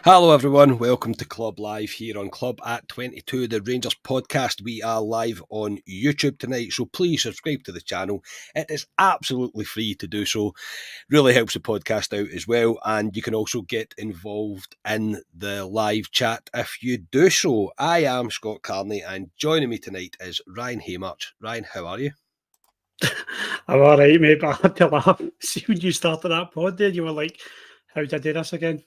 Hello everyone, welcome to Club Live here on Club at 22, the Rangers podcast. We are live on YouTube tonight, so please subscribe to the channel. It is absolutely free to do so. Really helps the podcast out as well, and you can also get involved in the live chat if you do so. I am Scott Carney, and joining me tonight is Ryan Haymarch. Ryan, how are you? I'm all right, mate, but I had to laugh. See, when you started that pod there, you were like, how did I do this again?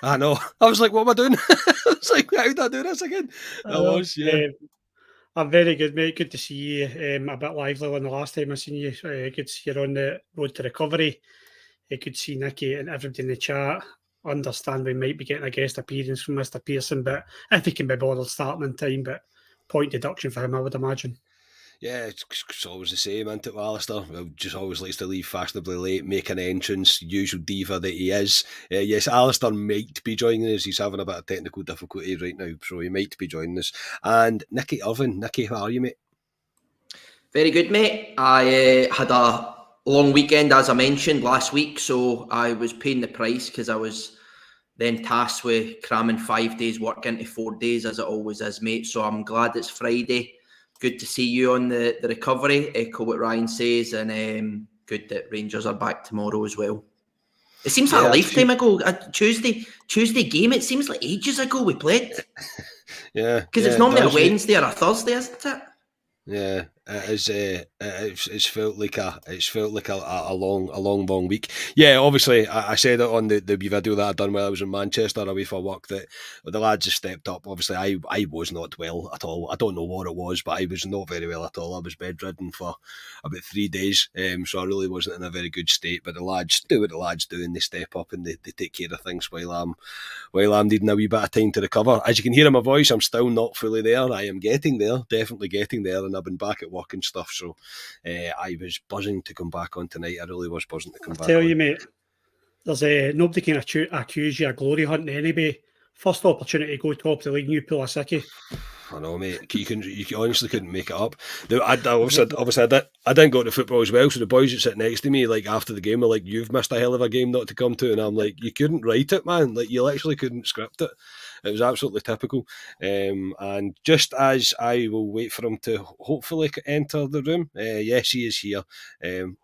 I know. I was like, what am I doing? I was like, how did I do this again? I'm very good, mate. Good to see you. A bit lively than the last time I seen you. Good to see you on the road to recovery. Good to see Nicky and everybody in the chat. Understand we might be getting a guest appearance from Mr. Pearson, but if he can be bothered starting in time, but point deduction for him, I would imagine. Yeah, it's always the same, isn't it, Alistair? Just always likes to leave fashionably late, make an entrance, usual diva that he is. Yes, Alistair might be joining us. He's having a bit of technical difficulty right now, so he might be joining us. And Nicky Irvin. Nicky, how are you, mate? Very good, mate. I had a long weekend, as I mentioned, last week, so I was paying the price because I was then tasked with cramming 5 days work into 4 days, as it always is, mate. So I'm glad it's Friday. Good to see you on the recovery. Echo what Ryan says, and good that Rangers are back tomorrow as well. It seems like a lifetime ago. Tuesday game. It seems like ages ago we played. Because it's normally a Wednesday or a Thursday, isn't it? Yeah, it's felt like a long week. Yeah, obviously, I said it on the video that I'd done while I was in Manchester away for work that the lads have stepped up. Obviously, I was not well at all. I don't know what it was, but I was not very well at all. I was bedridden for about 3 days, so I really wasn't in a very good state. But the lads do what the lads do, and they step up and they take care of things while I'm needing a wee bit of time to recover. As you can hear in my voice, I'm still not fully there. I am getting there, definitely getting there. And I've been back at work and stuff, so I was buzzing to come back on tonight. I really was buzzing to come back on. I tell you, mate, there's nobody can accuse you of glory hunting anyway. First opportunity to go top of the league, you pull a sickie. I know, mate. You honestly couldn't make it up. I didn't go to football as well, so the boys that sit next to me, like after the game, were like, "You've missed a hell of a game not to come to," and I'm like, "You couldn't write it, man. Like you literally couldn't script it. It was absolutely typical." And just as I will wait for him to hopefully enter the room, yes, he is here.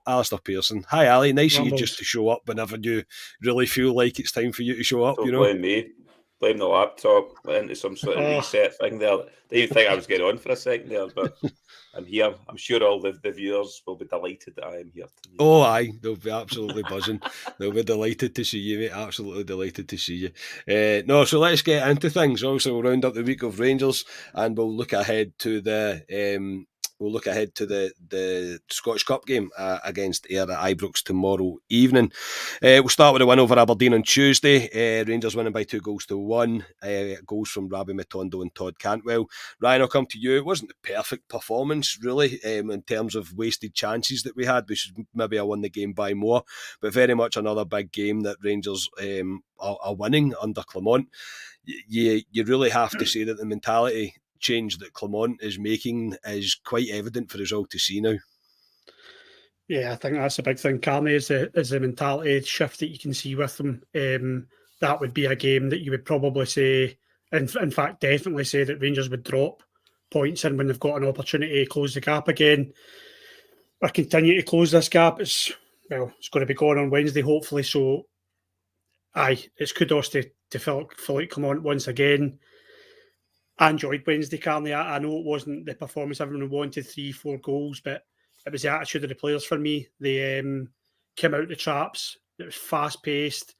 Alistair Pearson. Hi, Ali. Nice of you just to show up whenever you really feel like it's time for you to show up. Don't blame me. Blame the laptop, went into some sort of reset thing there. Didn't even think I was getting on for a second there, but I'm here. I'm sure all the viewers will be delighted that I am here tonight. Oh, aye. They'll be absolutely buzzing. They'll be delighted to see you, mate. Absolutely delighted to see you. So let's get into things. Also, we'll round up the week of Rangers and we'll look ahead to the Scottish Cup game against Ayr at Ibrox tomorrow evening. We'll start with a win over Aberdeen on Tuesday. Rangers winning by 2-1. Goals from Rabbi Matondo and Todd Cantwell. Ryan, I'll come to you. It wasn't the perfect performance, really, in terms of wasted chances that we had. We should maybe have won the game by more, but very much another big game that Rangers are winning under Clement. You really have to say that the mentality change that Clement is making is quite evident for us all to see now. Yeah, I think that's a big thing, Carney, is the mentality shift that you can see with them. That would be a game that you would probably say, in fact, definitely say that Rangers would drop points in when they've got an opportunity to close the gap again, or continue to close this gap. It's going to be going on Wednesday, hopefully. So, it's kudos to Philippe Clement once again. I enjoyed Wednesday, Carney. I know it wasn't the performance everyone wanted, 3-4 goals, but it was the attitude of the players for me. They came out the traps. It was fast-paced.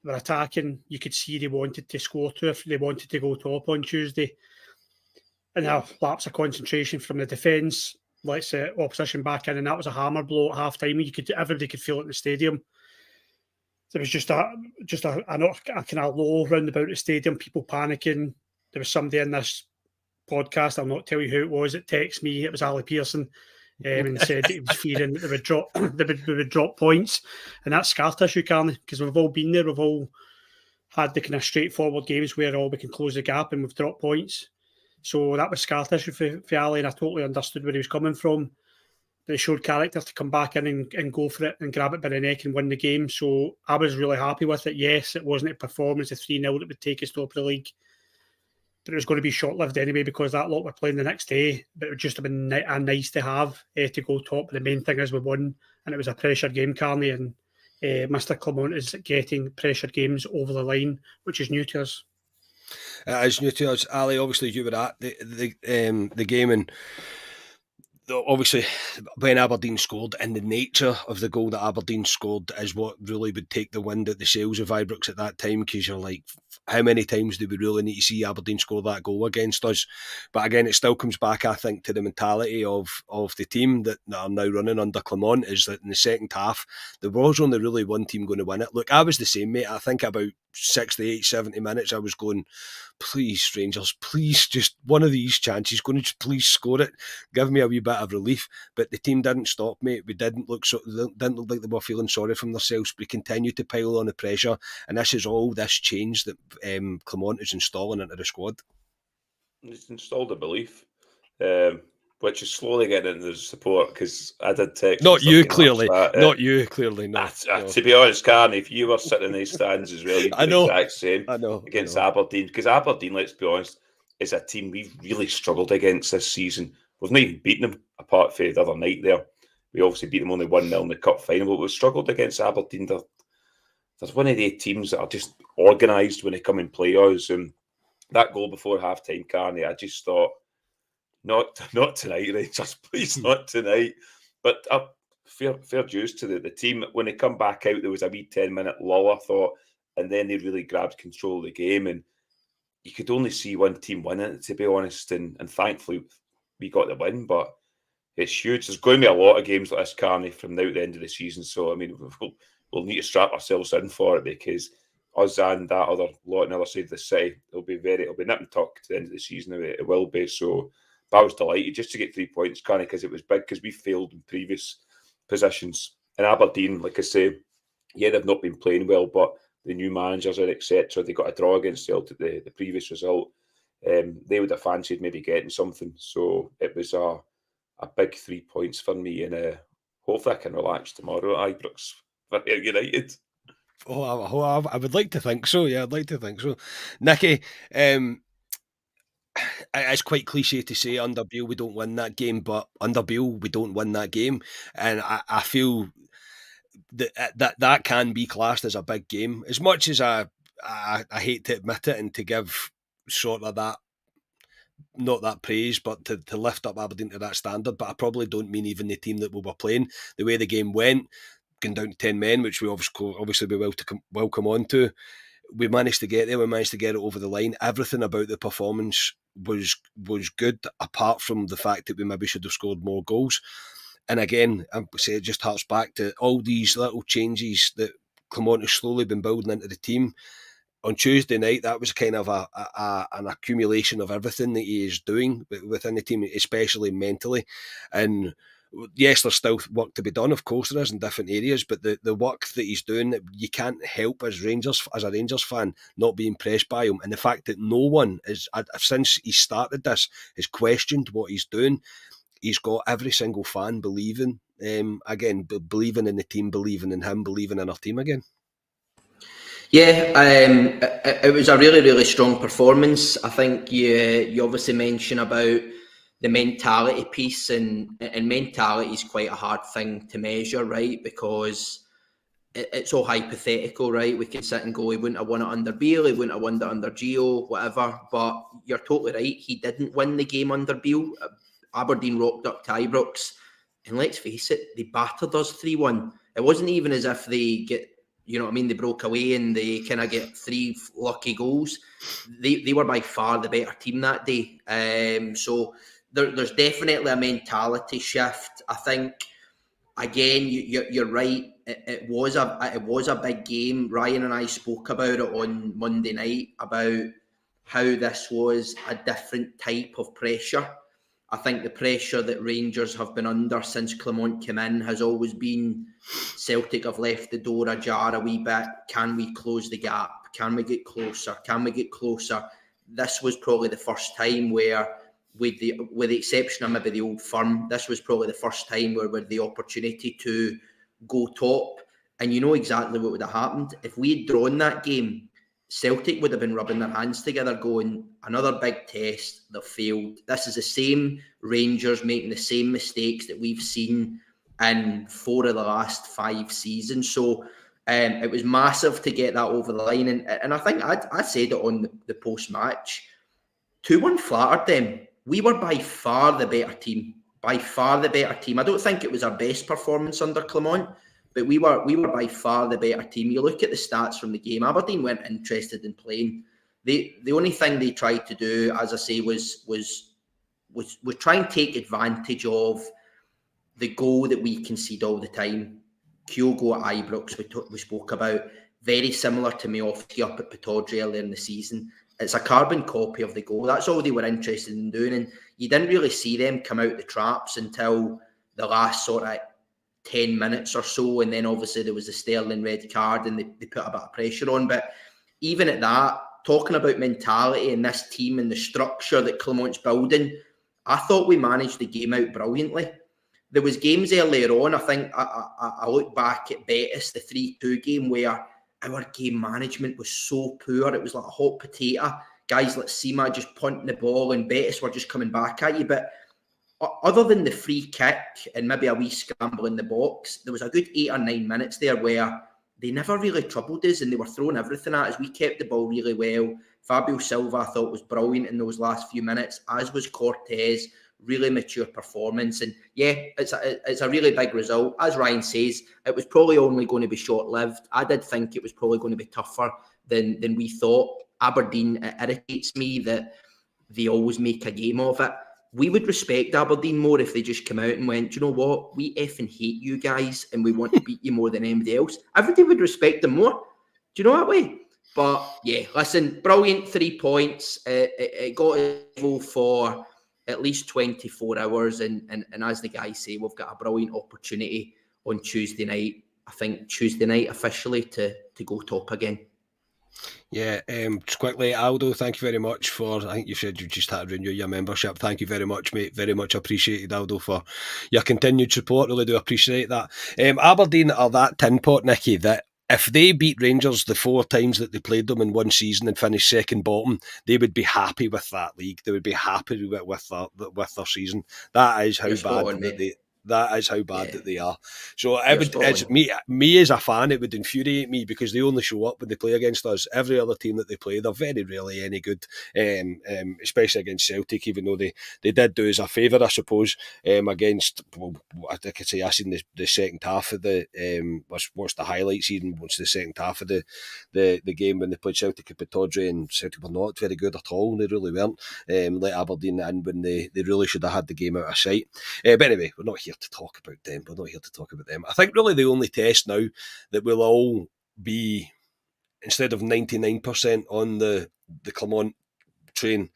They were attacking. You could see they wanted to score too if they wanted to go top on Tuesday. And a lapse of concentration from the defence. Let's opposition back in, and that was a hammer blow at half-time. Everybody could feel it in the stadium. There was just a kind of low round about the stadium, people panicking. There was somebody in this podcast, I'll not tell you who it was, that texted me, it was Ali Pearson, and said that he was fearing that they would drop points. And that's scar tissue, Carney, because we've all been there. We've all had the kind of straightforward games where we can close the gap and we've dropped points. So that was scar tissue for Ali, and I totally understood where he was coming from. but they showed character to come back in and go for it and grab it by the neck and win the game. So I was really happy with it. Yes, it wasn't a performance of 3-0 that would take us top of the league, but it was going to be short-lived anyway because that lot were playing the next day. But it would just have been a nice to have to go top. But the main thing is we won, and it was a pressure game, Carney, and Mr. Clement is getting pressure games over the line, which is new to us. It is new to us. Ali, obviously you were at the game, and obviously when Aberdeen scored, and the nature of the goal that Aberdeen scored is what really would take the wind at the sails of Ibrox at that time, because you're like, how many times do we really need to see Aberdeen score that goal against us? But again, it still comes back, I think, to the mentality of the team that are now running under Clement, is that in the second half there was only really one team going to win it. Look, I was the same, mate. I think about 68, 70 minutes I was going, please, Rangers, please, just one of these chances, going to just please score it, give me a wee bit of relief. But the team didn't stop, mate. We didn't look like they were feeling sorry from themselves. We continued to pile on the pressure, and this is all this change that Clement is installing into the squad. He's installed a belief, which is slowly getting into the support, because I did text. Not you, clearly. Not you, clearly. No. To be honest, Carney, if you were sitting in these stands as well, you'd do the exact same against Aberdeen. Because Aberdeen, let's be honest, is a team we've really struggled against this season. We've not even beaten them, apart from the other night there. We obviously beat them only 1-0 in the cup final, but we've struggled against Aberdeen. There's one of the teams that are just organised when they come and play us. And that goal before half-time, Carney, I just thought, not tonight, Rangers, please, not tonight. But fair dues to the team. When they come back out, there was a wee 10-minute lull, I thought, and then they really grabbed control of the game. And you could only see one team winning it, to be honest. And thankfully, we got the win. But it's huge. There's going to be a lot of games like this, Carney, from now to the end of the season. So, I mean, we'll need to strap ourselves in for it, because us and that other lot on the other side of the city, it'll be nip and tuck to the end of the season. It will be. So, but I was delighted just to get 3 points, Carney, because it was big, because we failed in previous positions. And Aberdeen, like I say, yeah, they've not been playing well, but the new managers are, etc. They got a draw against Celtic, the previous result. They would have fancied maybe getting something. So it was a big 3 points for me, and hopefully I can relax tomorrow at Ibrox for Ayr United. Oh, I would like to think so. Yeah, I'd like to think so. Nicky, it's quite cliche to say under Beale we don't win that game, but under Beale we don't win that game, and I feel that can be classed as a big game. As much as I hate to admit it and to give sort of that, not that praise, but to lift up Aberdeen to that standard, but I probably don't mean even the team that we were playing. The way the game went, going down to 10 men, which we obviously be will come on to, we managed to get there. We managed to get it over the line. Everything about the performance was good, apart from the fact that we maybe should have scored more goals. And again, I say it just harks back to all these little changes that Clement has slowly been building into the team. On Tuesday night, that was kind of an accumulation of everything that he is doing within the team, especially mentally. And yes, there's still work to be done, of course there is, in different areas, but the work that he's doing, you can't help as a Rangers fan, not be impressed by him. And the fact that no one is, since he started this, has questioned what he's doing. He's got every single fan believing, believing in the team, believing in him, believing in our team again. Yeah, it was a really, really strong performance. I think you obviously mentioned about the mentality piece, and mentality is quite a hard thing to measure, right? Because it's all hypothetical, right? We can sit and go, he wouldn't have won it under Beale, he wouldn't have won it under Gio, whatever. But you're totally right. He didn't win the game under Beale. Aberdeen rocked up to Ibrox, and let's face it, they battered us 3-1. It wasn't even as if they get, you know what I mean, they broke away and they kind of get 3 lucky goals. They were by far the better team that day. So there's definitely a mentality shift. I think, again, you're right. It was a big game. Ryan and I spoke about it on Monday night, about how this was a different type of pressure. I think the pressure that Rangers have been under since Clement came in has always been, Celtic have left the door ajar a wee bit. Can we close the gap? Can we get closer? Can we get closer? This was probably the first time where with the exception of maybe the Old Firm, this was probably the first time where we had the opportunity to go top. And you know exactly what would have happened. If we had drawn that game, Celtic would have been rubbing their hands together going, another big test, they've failed. This is the same Rangers making the same mistakes that we've seen in 4 of the last 5 seasons. So it was massive to get that over the line. And I think I said it on the post-match, 2-1 flattered them. We were by far the better team. By far the better team. I don't think it was our best performance under Clement, but we were by far the better team. You look at the stats from the game, Aberdeen weren't interested in playing. The only thing they tried to do, as I say, was try and take advantage of the goal that we concede all the time. Kyogo at Ibrox, we spoke about, very similar to Miofsky up at Pittodrie earlier in the season. It's a carbon copy of the goal. That's all they were interested in doing. And you didn't really see them come out the traps until the last sort of 10 minutes or so. And then obviously there was the Sterling red card and they put a bit of pressure on. But even at that, talking about mentality and this team and the structure that Clement's building, I thought we managed the game out brilliantly. There was games earlier on, I think I look back at Betis, the 3-2 game, where our game management was so poor. It was like a hot potato. Guys like Sima just punting the ball and Betis were just coming back at you. But other than the free kick and maybe a wee scramble in the box, there was a good 8 or 9 minutes there where they never really troubled us and they were throwing everything at us. We kept the ball really well. Fabio Silva, I thought, was brilliant in those last few minutes, as was Cortez. Really mature performance. And yeah, it's a really big result. As Ryan says, it was probably only going to be short-lived. I did think it was probably going to be tougher than we thought. Aberdeen, it irritates me that they always make a game of it. We would respect Aberdeen more if they just come out and went, do you know what? We effing hate you guys and we want to beat you more than anybody else. Everybody would respect them more. Do you know that way? But yeah, listen, brilliant 3 points. It got a level for at least 24 hours. And as the guys say, we've got a brilliant opportunity on Tuesday night. I think Tuesday night officially to go top again. Yeah, just quickly, Aldo, thank you very much for, I think you said you just had to renew your membership. Thank you very much, mate. Very much appreciated, Aldo, for your continued support. Really do appreciate that. Aberdeen are that tin pot, Nicky, that if they beat Rangers the 4 times that they played them in one season and finished second bottom, they would be happy with that league. They would be happy with their season. That is how bad that they are. So me as a fan, it would infuriate me because they only show up when they play against us. Every other team that they play, they're very rarely any good, especially against Celtic, even though they did do us a favour, I suppose, against, well, I could say I seen the second half of the, what's the highlights even, what's the second half of the game when they played Celtic at Pittodrie, and Celtic were not very good at all. They really weren't. Let Aberdeen in when they really should have had the game out of sight. But anyway, we're not here to talk about them. I think really the only test now that we'll all be, instead of 99% on the Clement train,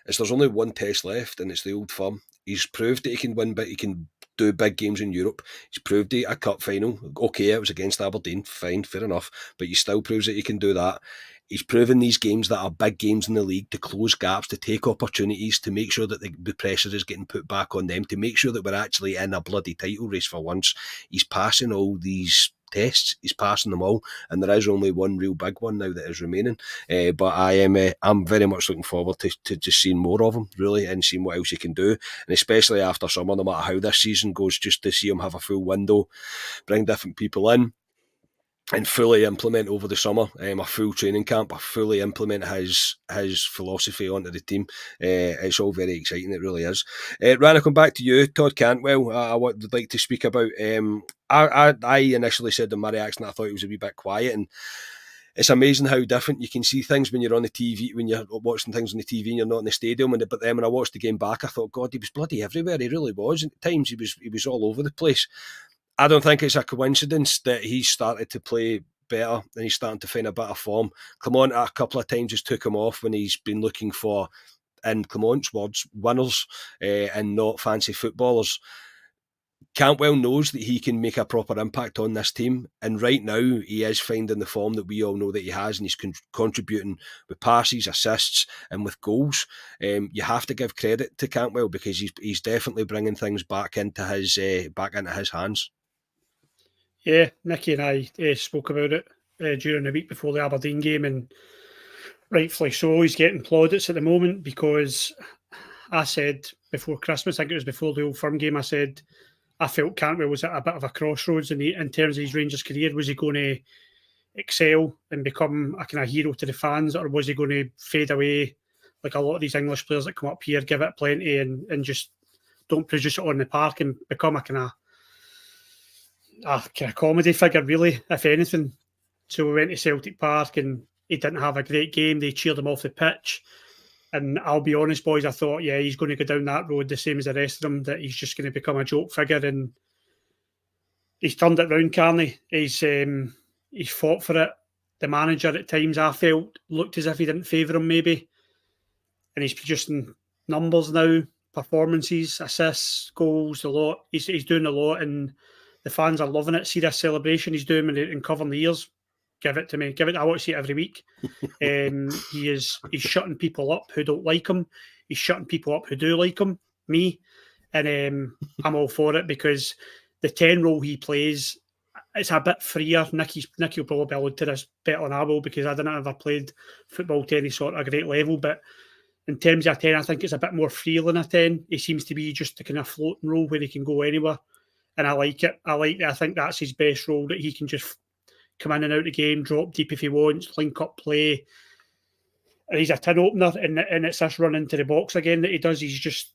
is there's only one test left, and it's the Old Firm. He's proved that he can win, but he can do big games in Europe. He's proved it a cup final. Okay, it was against Aberdeen. Fine, fair enough. But he still proves that he can do that. He's proven these games that are big games in the league to close gaps, to take opportunities, to make sure that the pressure is getting put back on them, to make sure that we're actually in a bloody title race for once. He's passing all these tests. He's passing them all, and there is only one real big one now that is remaining. But I'm very much looking forward to just seeing more of him, really, and seeing what else he can do. And especially after summer, no matter how this season goes, just to see him have a full window, bring different people in, and fully implement over the summer a full training camp, fully implement his philosophy onto the team. It's all very exciting, it really is. Ryan, I'll come back to you. Todd Cantwell, I would like to speak about. I initially said in my reaction I thought he was a wee bit quiet, and it's amazing how different you can see things when you're on the TV, when you're watching things on the TV and you're not in the stadium. But then when I watched the game back, I thought, God, he was bloody everywhere. He really was. At times he was all over the place. I don't think it's a coincidence that he's started to play better and he's starting to find a bit of form. Clement a couple of times just took him off when he's been looking for, in Clement's words, winners and not fancy footballers. Cantwell knows that he can make a proper impact on this team, and right now he is finding the form that we all know that he has, and he's contributing with passes, assists, and with goals. You have to give credit to Cantwell because he's definitely bringing things back into his hands. Yeah, Nicky and I spoke about it during the week before the Aberdeen game, and rightfully so, he's getting plaudits at the moment because I said before Christmas, I think it was before the Old Firm game, I said I felt Cantwell was at a bit of a crossroads in terms of his Rangers career. Was he going to excel and become a kind of hero to the fans, or was he going to fade away like a lot of these English players that come up here, give it plenty and just don't produce it on the park and become a kind of comedy figure, really, if anything. So we went to Celtic Park and he didn't have a great game. They cheered him off the pitch. And I'll be honest, boys, I thought, yeah, he's going to go down that road the same as the rest of them, that he's just going to become a joke figure. And he's turned it round, Carney. He's fought for it. The manager at times, I felt, looked as if he didn't favour him maybe. And he's producing numbers now, performances, assists, goals, a lot. He's doing a lot, and the fans are loving it. See this celebration he's doing and covering the ears. Give it to me. I want to see it every week. He's shutting people up who don't like him. He's shutting people up who do like him, me. And I'm all for it because the 10 role he plays, it's a bit freer. Nicky will probably allude to this better than I will because I didn't ever played football to any sort of great level. But in terms of a 10, I think it's a bit more freer than a 10. He seems to be just a kind of floating role where he can go anywhere. And I like it. I think that's his best role, that he can just come in and out of the game, drop deep if he wants, link up play. And he's a tin opener, and it's this run into the box again that he does. He's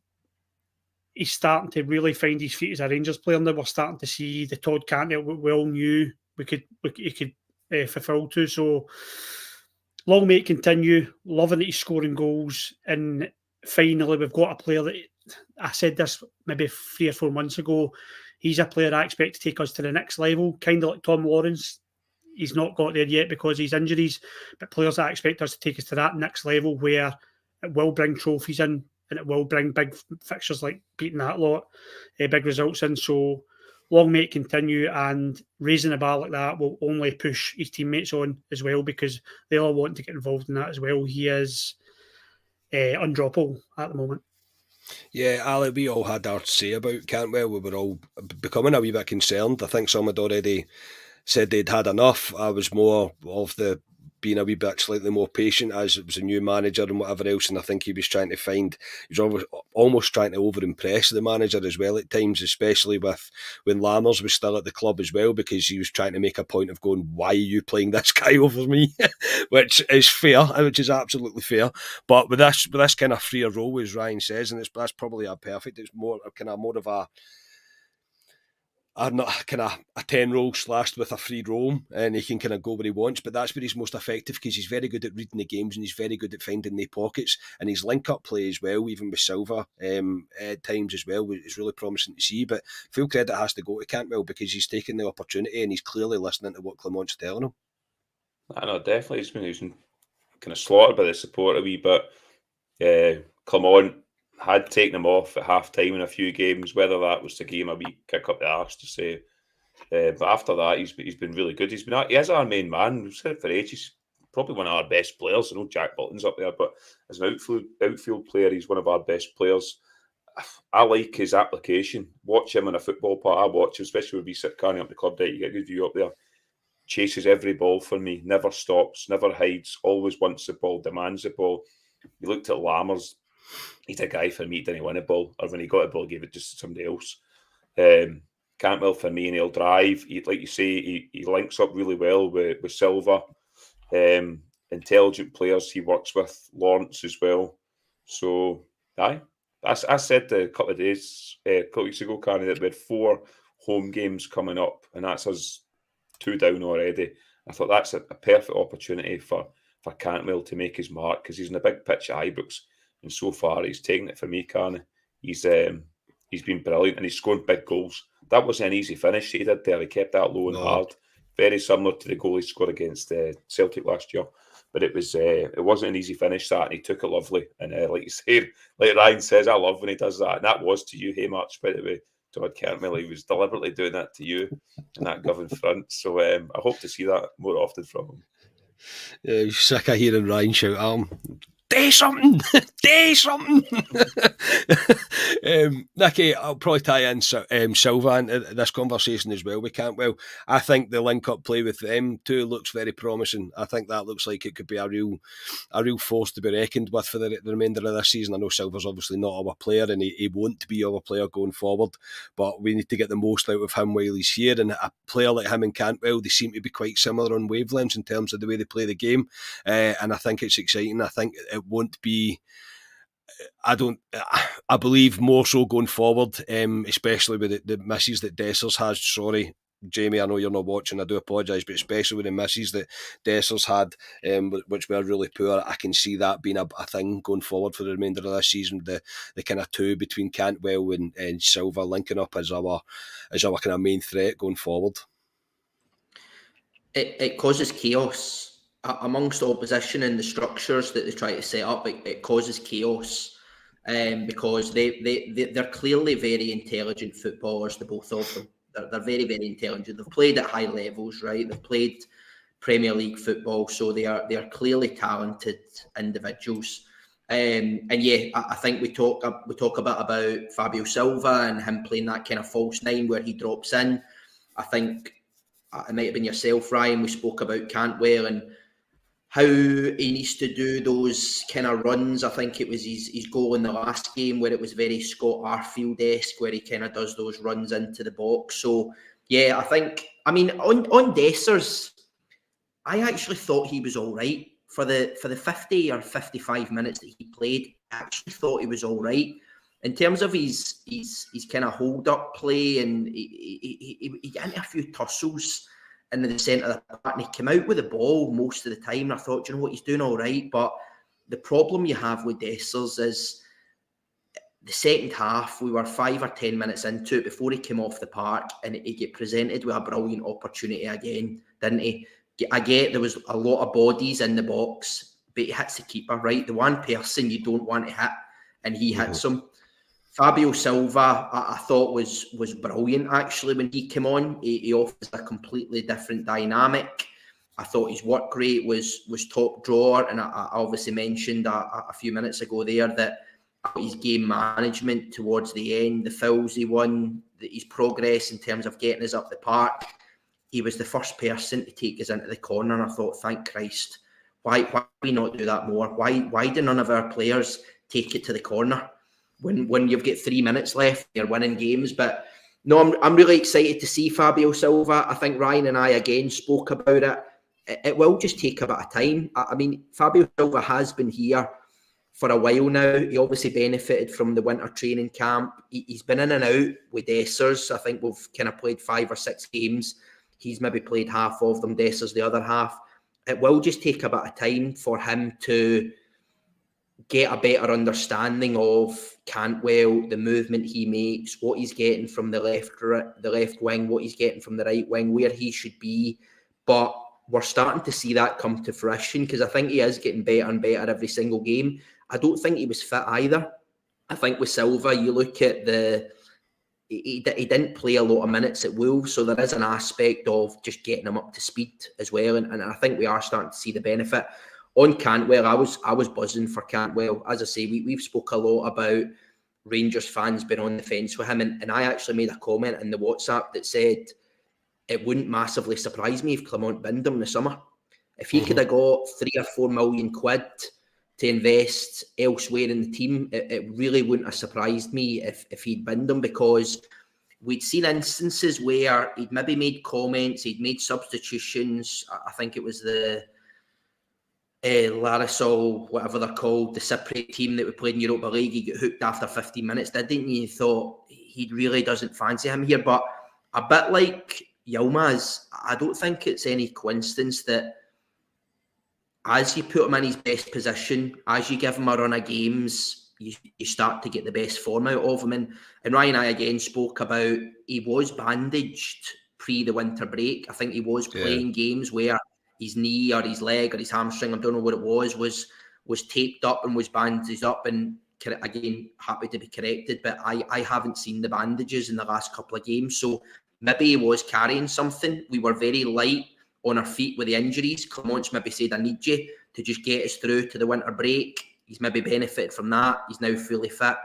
starting to really find his feet as a Rangers player now. We're starting to see the Todd Cantwell we all knew he could fulfil to. So long may it continue. Loving that he's scoring goals. And finally, we've got a player that, I said this maybe 3 or 4 months ago, he's a player I expect to take us to the next level, kind of like Tom Lawrence. He's not got there yet because of his injuries, but players I expect us to take us to that next level where it will bring trophies in and it will bring big fixtures like beating that lot, big results in. So long may it continue, and raising the bar like that will only push his teammates on as well because they all want to get involved in that as well. He is undroppable at the moment. Yeah, Ali, we all had our say about Cantwell. We were all becoming a wee bit concerned. I think some had already said they'd had enough. I was more of the being a wee bit slightly more patient as it was a new manager and whatever else, and I think he was almost trying to over-impress the manager as well at times, especially when Lammers was still at the club as well, because he was trying to make a point of going, why are you playing this guy over me? which is fair, which is absolutely fair. But with this kind of freer role, as Ryan says, and that's probably perfect. It's more of a kind of a 10 role slashed with a free roam, and he can kind of go where he wants, but that's where he's most effective because he's very good at reading the games and he's very good at finding the pockets, and his link-up play as well, even with Silva at times as well, is really promising to see. But full credit has to go to Cantwell because he's taking the opportunity and he's clearly listening to what Clement's telling him. I know, definitely he's been kind of slaughtered by the support a wee bit. Clement had taken him off at half time in a few games, whether that was to give him a wee kick up the arse to say. But after that, he's been really good. He is our main man. We've said it for ages. He's probably one of our best players. I know Jack Button's up there, but as an outfield player, he's one of our best players. I like his application. Watch him in a football part. I watch him, especially when we sit carrying up the club day. You get a good view up there. Chases every ball for me. Never stops. Never hides. Always wants the ball. Demands the ball. You looked at Lammers. He's a guy for me, didn't win a ball, or when he got a ball, gave it just to somebody else. Cantwell for me, and he'll drive. Like you say, he links up really well with Silva. Intelligent players he works with, Lawrence as well. So, I said a couple of weeks ago, Carney, that we had 4 home games coming up, and that's us 2 down already. I thought that's a perfect opportunity for Cantwell to make his mark because he's in a big pitch at Ibrox. And so far, he's taken it for me, Carney. He's been brilliant, and he's scored big goals. That wasn't an easy finish that he did there. He kept that low and hard, very similar to the goal he scored against Celtic last year. But it wasn't an easy finish, that, and he took it lovely. And like you say, like Ryan says, I love when he does that. And that was to you, hey March, by the way. Todd Cantwell. He was deliberately doing that to you in that Govan front. So I hope to see that more often from him. Yeah, he's sick of hearing Ryan shout at him, "Do something! Do something!" Nicky, I'll probably tie in Silva into this conversation as well. We can't. Well, I think the link-up play with them two looks very promising. I think that looks like it could be a real force to be reckoned with for the remainder of this season. I know Silva's obviously not our player, and he won't be our player going forward, but we need to get the most out of him while he's here. And a player like him and Cantwell, they seem to be quite similar on wavelengths in terms of the way they play the game, and I think it's exciting. I think it won't be. I believe more so going forward, especially with the misses that Dessers has. Sorry, Jamie, I know you're not watching, I do apologise, but especially with the misses that Dessers had, which were really poor, I can see that being a thing going forward for the remainder of this season. The kind of two between Cantwell and Silva linking up as our kind of main threat going forward. It causes chaos amongst opposition and the structures that they try to set up. It causes chaos because they're clearly very intelligent footballers, the both of them. They're very, very intelligent. They've played at high levels, right? They've played Premier League football, so they are clearly talented individuals. And yeah, I think we talk a bit about Fabio Silva and him playing that kind of false nine where he drops in. I think it might have been yourself, Ryan. We spoke about Cantwell and how he needs to do those kind of runs. I think it was his goal in the last game where it was very Scott Arfield-esque, where he kind of does those runs into the box. So yeah, I mean on Dessers, I actually thought he was all right for the 50 or 55 minutes that he played. I actually thought he was all right in terms of his kind of hold up play, and he got into a few tussles in the centre of the park, and he came out with the ball most of the time. And I thought, you know what, he's doing all right. But the problem you have with Dessers is the second half, we were 5 or 10 minutes into it before he came off the park, and he get presented with a brilliant opportunity again, didn't he? I get there was a lot of bodies in the box, but he hits the keeper, right? The one person you don't want to hit, and he hits him. Fabio Silva, I thought was brilliant actually when he came on. He offers a completely different dynamic. I thought his work rate was top drawer, and I obviously mentioned a few minutes ago there that his game management towards the end, the fouls he won, his progress in terms of getting us up the park. He was the first person to take us into the corner, and I thought, thank Christ, why do we not do that more? Why do none of our players take it to the corner when you've got 3 minutes left, you're winning games? But no, I'm really excited to see Fabio Silva. I think Ryan and I again spoke about it. It will just take a bit of time. I mean, Fabio Silva has been here for a while now. He obviously benefited from the winter training camp. He's been in and out with Dessers. I think we've kind of played 5 or 6 games. He's maybe played half of them, Dessers the other half. It will just take a bit of time for him to get a better understanding of Cantwell, the movement he makes, what he's getting from the left wing, what he's getting from the right wing, where he should be. But we're starting to see that come to fruition, because I think he is getting better and better every single game. I don't think he was fit either. I think with Silva, you look at he didn't play a lot of minutes at Wolves, so there is an aspect of just getting him up to speed as well, and I think we are starting to see the benefit. On Cantwell, I was buzzing for Cantwell. As I say, we've spoke a lot about Rangers fans being on the fence with him, and I actually made a comment in the WhatsApp that said it wouldn't massively surprise me if Clement binned him in the summer. If he could have got 3 or 4 million quid to invest elsewhere in the team, it really wouldn't have surprised me if he'd binned him, because we'd seen instances where he'd maybe made comments, he'd made substitutions. I think it was the Larisol, whatever they're called, the Cypriot team that we played in Europa League. He got hooked after 15 minutes, didn't he? You thought he really doesn't fancy him here. But a bit like Yilmaz, I don't think it's any coincidence that as you put him in his best position, as you give him a run of games, you start to get the best form out of him. And Ryan and I again spoke about he was bandaged pre the winter break. I think he was playing games where his knee or his leg or his hamstring, I don't know what it was taped up and was bandaged up. And again, happy to be corrected, but I haven't seen the bandages in the last couple of games. So maybe he was carrying something. We were very light on our feet with the injuries. Clement's maybe said, I need you to just get us through to the winter break. He's maybe benefited from that. He's now fully fit,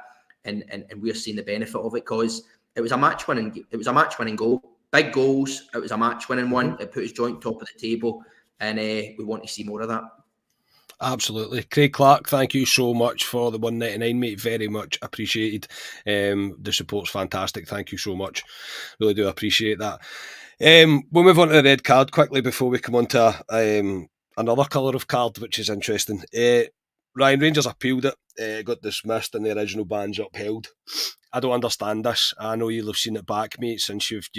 and we're seeing the benefit of it, because it was a match-winning goal. Big goals. It was a match-winning one. It put his joint top of the table, and we want to see more of that. Absolutely. Craig Clark, thank you so much for the 199, mate. Very much appreciated. The support's fantastic. Thank you so much. Really do appreciate that. We'll move on to the red card quickly before we come on to another colour of card, which is interesting. Ryan, Rangers appealed it, got dismissed, and the original ban's upheld. I don't understand this. I know you'll have seen it back, mate, since you've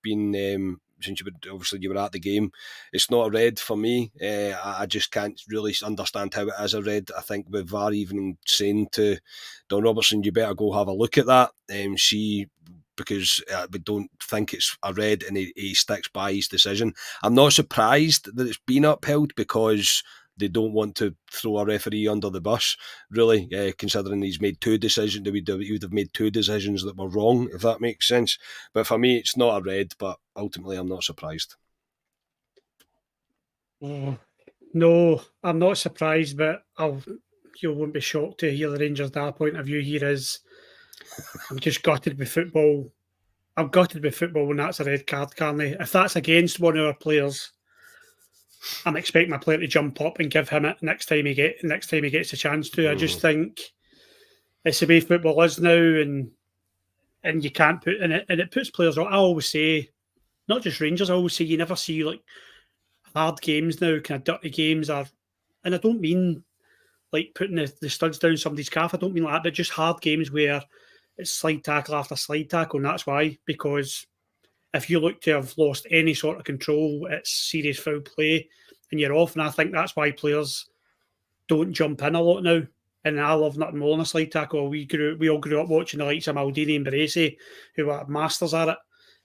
been since you were at the game. It's not a red for me. I just can't really understand how it is a red. I think with VAR even saying to Don Robertson, you better go have a look at that, because we don't think it's a red, and he sticks by his decision. I'm not surprised that it's been upheld, because they don't want to throw a referee under the bus, really, considering he's made two decisions. He would have made two decisions that were wrong, if that makes sense. But for me, it's not a red, but ultimately I'm not surprised. No, I'm not surprised, but you won't be shocked to hear the Rangers' point of view here is, I'm just gutted with football. I'm gutted with football when that's a red card, Carney. If that's against one of our players, I'm expecting my player to jump up and give him it next time he gets a chance to. I just think it's the way football is now, and you can't put in it, and it puts players out. I always say, not just Rangers, I always say you never see like hard games now, kind of dirty games, and I don't mean like putting the studs down somebody's calf. I don't mean like that, but just hard games where it's slide tackle after slide tackle, and that's why, because if you look to have lost any sort of control, it's serious foul play and you're off. And I think that's why players don't jump in a lot now. And I love nothing more than a slide tackle. We all grew up watching the likes of Maldini and Baresi, who were masters at it.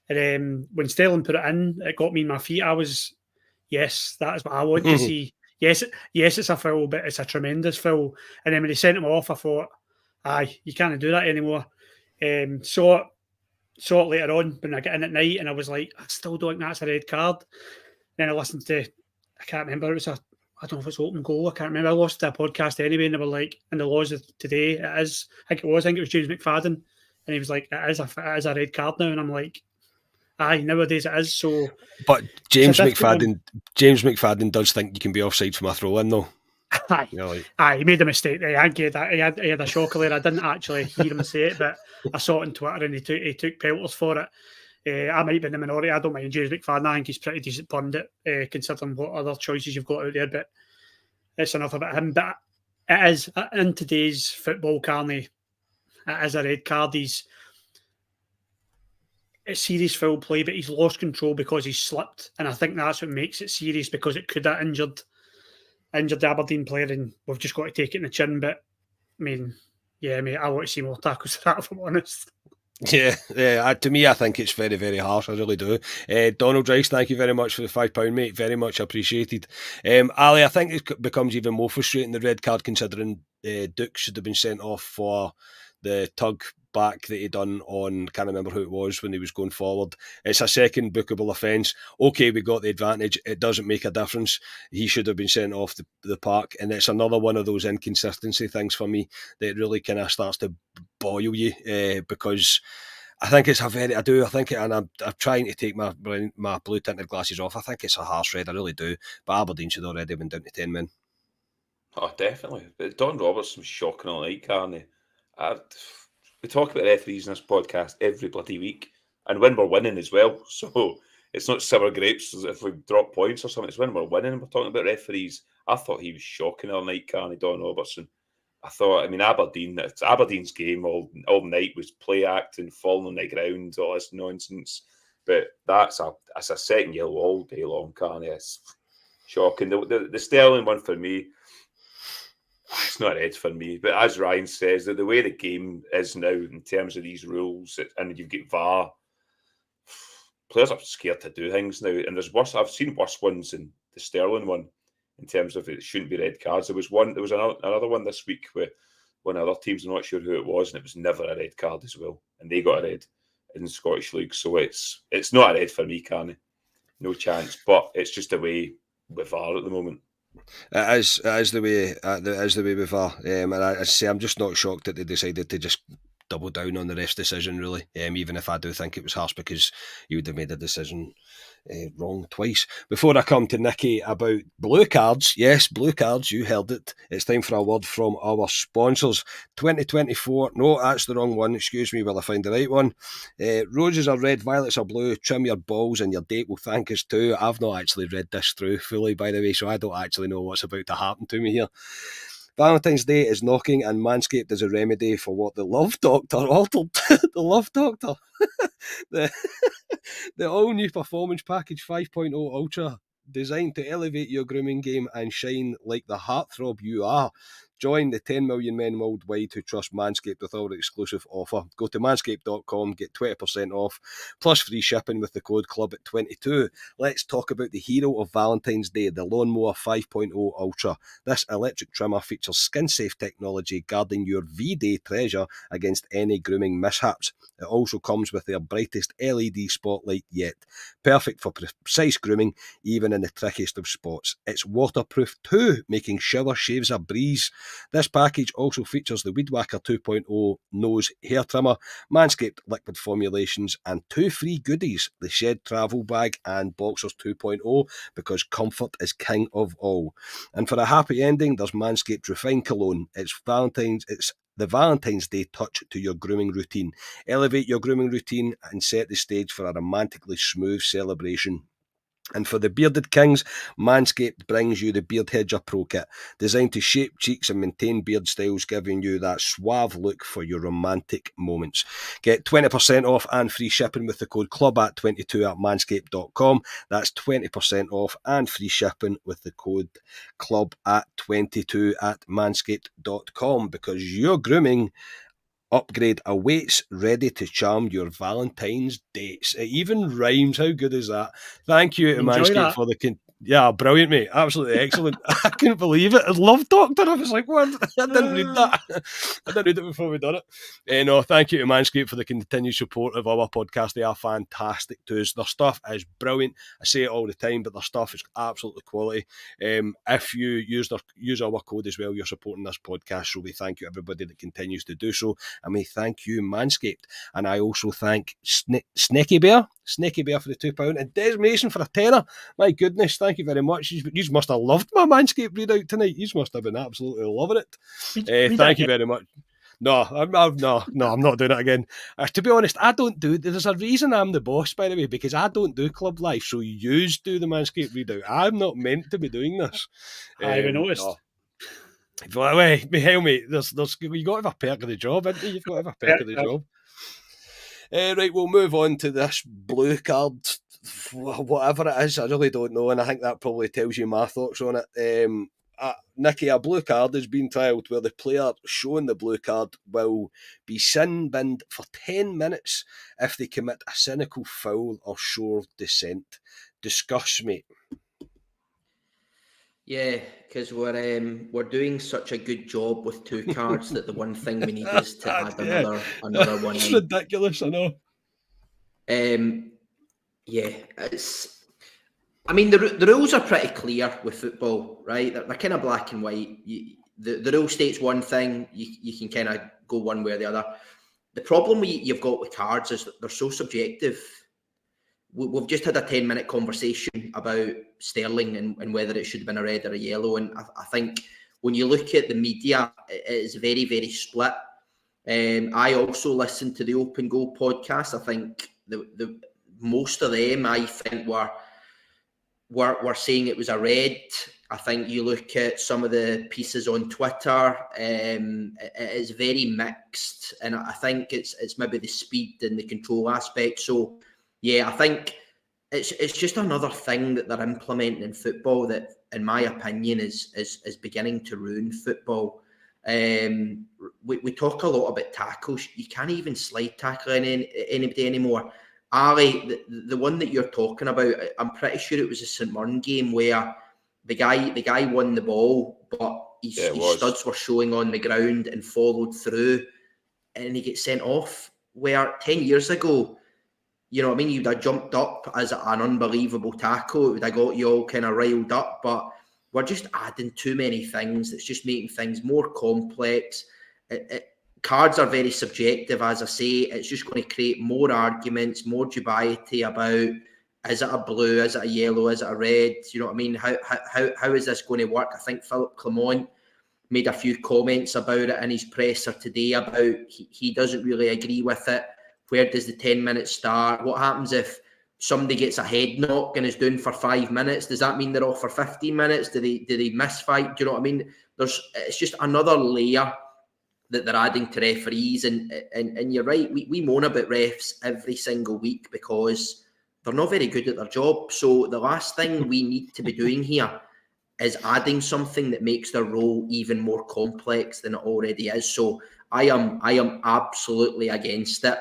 And when Sterling put it in, it got me in my feet. I was, yes, that is what I want to see. Yes, it's a foul, but it's a tremendous foul. And then when they sent him off, I thought, aye, you can't do that anymore. Saw it later on when I get in at night, and I was like, I still don't think that's a red card. Then I listened to, I can't remember, I don't know if it's Open Goal, I can't remember. I lost a podcast anyway, and they were like, in the laws of today, it is, I think it was James McFadden, and he was like, it is a red card now, and I'm like, aye, nowadays it is. So, but James McFadden does think you can be offside from a throw in, though. Aye, he made a mistake there. He had a shocker there. I didn't actually hear him say it, but I saw it on Twitter, and he took pelters for it. I might be in the minority. I don't mind James McFadden. I think he's pretty decent pundit, considering what other choices you've got out there. But it's enough about him. But it is, in today's football, Carney, it is a red card. It's serious foul play, but he's lost control because he's slipped, and I think that's what makes it serious, because it could have injured the Aberdeen player, and we've just got to take it in the chin. But I mean, yeah, mate, I want to see more tackles of that, if I'm honest. Yeah. To me, I think it's very, very harsh. I really do. Donald Rice, thank you very much for the £5, mate. Very much appreciated. Ali, I think it becomes even more frustrating, the red card, considering Duke should have been sent off for the tug back that he done on, can't remember who it was, when he was going forward. It's a second bookable offence. Okay, we got the advantage. It doesn't make a difference. He should have been sent off the park, and it's another one of those inconsistency things for me that really kind of starts to boil you, because I think it's and I'm trying to take my blue tinted glasses off. I think it's a harsh red, I really do. But Aberdeen should already have been down to 10 men. Oh, definitely. But Don Robertson was shocking all night, Carney. We talk about referees in this podcast every bloody week, and when we're winning as well. So it's not sour grapes if we drop points or something. It's when we're winning and we're talking about referees. I thought he was shocking all night, Carney, Don Robertson. It's Aberdeen's game all night was play acting, falling on the ground, all this nonsense. But that's a second yellow all day long, Carney. It's shocking. The Sterling one for me, it's not red for me, but as Ryan says, the way the game is now in terms of these rules, and you've got VAR, players are scared to do things now. And there's worse. I've seen worse ones than the Sterling one in terms of it shouldn't be red cards. There was another one this week where one of other teams, I'm not sure who it was, and it was never a red card as well. And they got a red in the Scottish League. So it's not a red for me, Carney. No chance. But it's just the way with VAR at the moment. It is the way with VAR. And I say I'm just not shocked that they decided to just double down on the ref's decision, really. Even if I do think it was harsh, because he would have made a decision wrong twice. Before I come to Nicky about blue cards, yes, blue cards, you heard it. It's time for a word from our sponsors. 2024, no, that's the wrong one. Excuse me while I find the right one. Roses are red, violets are blue. Trim your balls and your date will thank us too. I've not actually read this through fully, by the way, so I don't actually know what's about to happen to me here. Valentine's Day is knocking, and Manscaped is a remedy for what the Love Doctor altered. The Love Doctor. The all-new Performance Package 5.0 Ultra, designed to elevate your grooming game and shine like the heartthrob you are. Join the 10 million men worldwide who trust Manscaped with our exclusive offer. Go to manscaped.com, get 20% off, plus free shipping with the code CLUB at 22. Let's talk about the hero of Valentine's Day, the Lawnmower 5.0 Ultra. This electric trimmer features skin-safe technology guarding your V-Day treasure against any grooming mishaps. It also comes with their brightest LED spotlight yet. Perfect for precise grooming, even in the trickiest of spots. It's waterproof too, making shower shaves a breeze. This package also features the Weed Whacker 2.0 nose hair trimmer, Manscaped liquid formulations, and 2 free goodies, the Shed travel bag and Boxers 2.0, because comfort is king of all. And for a happy ending, there's Manscaped Refined Cologne. It's the Valentine's Day touch to your grooming routine. Elevate your grooming routine and set the stage for a romantically smooth celebration. And for the bearded kings, Manscaped brings you the Beard Hedger Pro Kit, designed to shape cheeks and maintain beard styles, giving you that suave look for your romantic moments. Get 20% off and free shipping with the code CLUB@22 at manscaped.com. That's 20% off and free shipping with the code CLUB@22 at manscaped.com, because your grooming upgrade awaits, ready to charm your Valentine's dates. It even rhymes. How good is that? Thank you to Manscaped for the... Yeah, brilliant, mate. Absolutely excellent. I couldn't believe it. I love Doctor. I was like, what? I didn't read that. I didn't read it before we done it. No, thank you to Manscaped for the continued support of our podcast. They are fantastic to us. Their stuff is brilliant. I say it all the time, but their stuff is absolutely quality. If you use our code as well, you're supporting this podcast. So we thank you, everybody that continues to do so. And we thank you, Manscaped. And I also thank Snaky Bear for the £2 and Des Mason for a tenner. My goodness, thank you very much. You must have loved my Manscaped readout tonight. You must have been absolutely loving it. Thank you very much. No, I'm not doing it again. To be honest, I don't do. There's a reason I'm the boss, by the way, because I don't do Club Life. So you do the Manscaped readout. I'm not meant to be doing this. I've noticed. No. Well, mate, you got to have a perk of the job, haven't you? You've got to have a perk of the job. Right, we'll move on to this blue card, whatever it is. I really don't know, and I think that probably tells you my thoughts on it. Nicky, a blue card has been trialled where the player showing the blue card will be sin-binned for 10 minutes if they commit a cynical foul or show dissent. Discuss, mate. Yeah, because we're doing such a good job with 2 cards that the one thing we need is to add another one. It's ridiculous, I know. Yeah, it's. I mean, the rules are pretty clear with football, right? They're kind of black and white. The rule states one thing, you can kind of go one way or the other. The problem you've got with cards is that they're so subjective. We've just had a 10-minute conversation about Sterling and whether it should have been a red or a yellow. And I think when you look at the media, it is very, very split. I also listened to the Open Goal podcast. I think the most of them, I think, were saying it was a red. I think you look at some of the pieces on Twitter, it is very mixed. And I think it's maybe the speed and the control aspect. So, yeah, I think it's just another thing that they're implementing in football that, in my opinion, is beginning to ruin football. We talk a lot about tackles. You can't even slide tackle anybody anymore. Ali, the one that you're talking about, I'm pretty sure it was a St Mirren game where the guy won the ball, but his studs were showing on the ground and followed through, and he gets sent off. Where 10 years ago, you know what I mean, you'd have jumped up as an unbelievable tackle. It would have got you all kind of riled up, but we're just adding too many things. It's just making things more complex. Cards are very subjective, as I say. It's just going to create more arguments, more dubiety about, is it a blue, is it a yellow, is it a red? You know what I mean? How is this going to work? I think Philip Clement made a few comments about it in his presser today about he doesn't really agree with it. Where does the 10 minutes start? What happens if somebody gets a head knock and is doing for 5 minutes? Does that mean they're off for 15 minutes? Do they miss fight? Do you know what I mean? It's just another layer that they're adding to referees, and you're right, we moan about refs every single week because they're not very good at their job. So the last thing we need to be doing here is adding something that makes their role even more complex than it already is. So I am absolutely against it,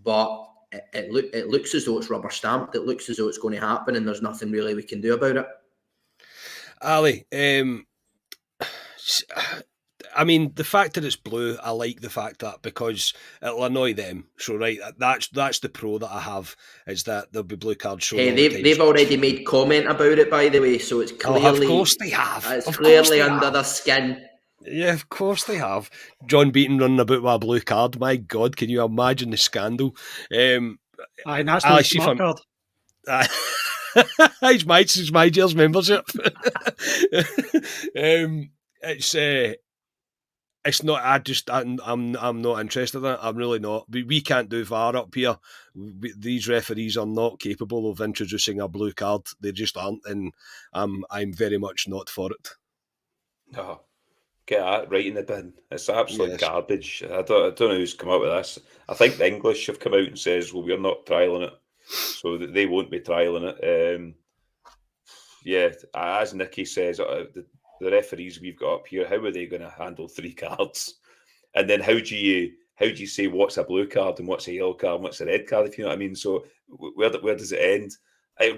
but it looks as though it's rubber stamped. It looks as though it's going to happen, and there's nothing really we can do about it. Ali, I mean, the fact that it's blue, I like the fact that because it'll annoy them. So, right, that's the pro that I have, is that there'll be blue cards shown. Hey, they've already made comment about it, by the way, so it's clearly... of course they have. It's clearly under their skin. Yeah, of course they have. John Beaton running about with a blue card. My God, can you imagine the scandal? And that's not a smart card. It's my jail's membership. It's not. I'm not interested in it. I'm really not. We can't do VAR up here. These referees are not capable of introducing a blue card. They just aren't, and I'm very much not for it. No, get that right in the bin. It's absolute garbage. I don't know who's come up with this. I think the English have come out and says, well, we're not trialling it, so they won't be trialling it. As Nicky says, the referees we've got up here, how are they going to handle 3 cards? And then how do you say what's a blue card and what's a yellow card and what's a red card, if you know what I mean? So where does it end?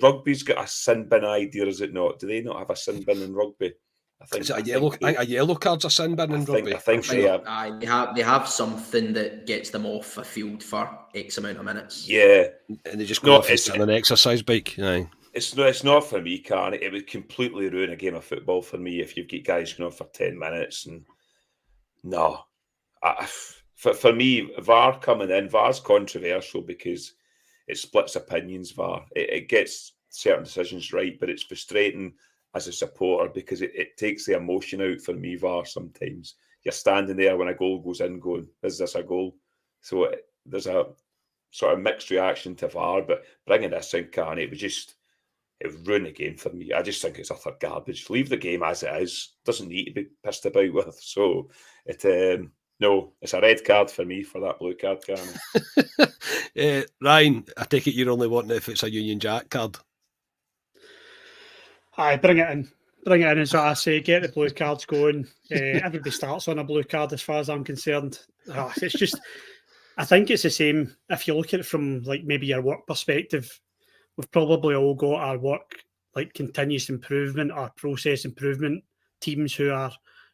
Rugby's got a sin bin idea, is it not? Do they not have a sin bin in rugby? I think is it a yellow card's a sin bin in rugby? I think they have. They have something that gets them off a field for X amount of minutes. Yeah, and they just go off on an exercise bike. Aye. It's not for me, Karen. It would completely ruin a game of football for me if you've got guys going on for 10 minutes. And no, for me, VAR coming in, VAR's controversial because it splits opinions. VAR it gets certain decisions right, but it's frustrating as a supporter because it takes the emotion out for me. VAR sometimes you're standing there when a goal goes in, going, "Is this a goal?" So there's a sort of mixed reaction to VAR, but bringing this in, Karen, it would ruin the game for me. I just think it's utter garbage. Leave the game as it is. Doesn't need to be pissed about with. So it's a red card for me for that blue card, Karen. Ryan, I take it you're only wanting if it's a Union Jack card. Aye, bring it in. As I say, get the blue cards going. Everybody starts on a blue card as far as I'm concerned. It's just, I think it's the same. If you look at it from like maybe your work perspective, we've probably all got our work like continuous improvement or process improvement teams who are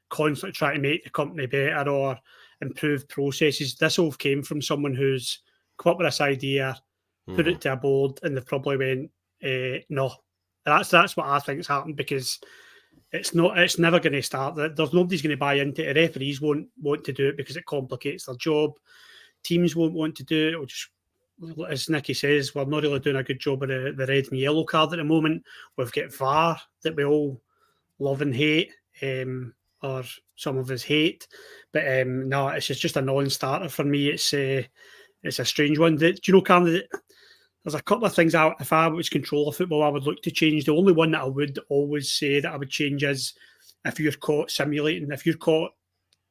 constantly trying to make the company better or improve processes. This all came from someone who's come up with this idea, put it to a board, and they've probably went, no. That's what I think's happened because it's never going to start. There's nobody's going to buy into it. Referees won't want to do it because it complicates their job. Teams won't want to do it. It'll just, as Nicky says, we're not really doing a good job of the red and yellow card at the moment. We've got VAR that we all love and hate, or some of us hate. But no, it's just a non-starter for me. It's a strange one. Do you know, Karen, there's a couple of things if I was controller of football, I would look to change. The only one that I would always say that I would change is if you're caught simulating, if you're caught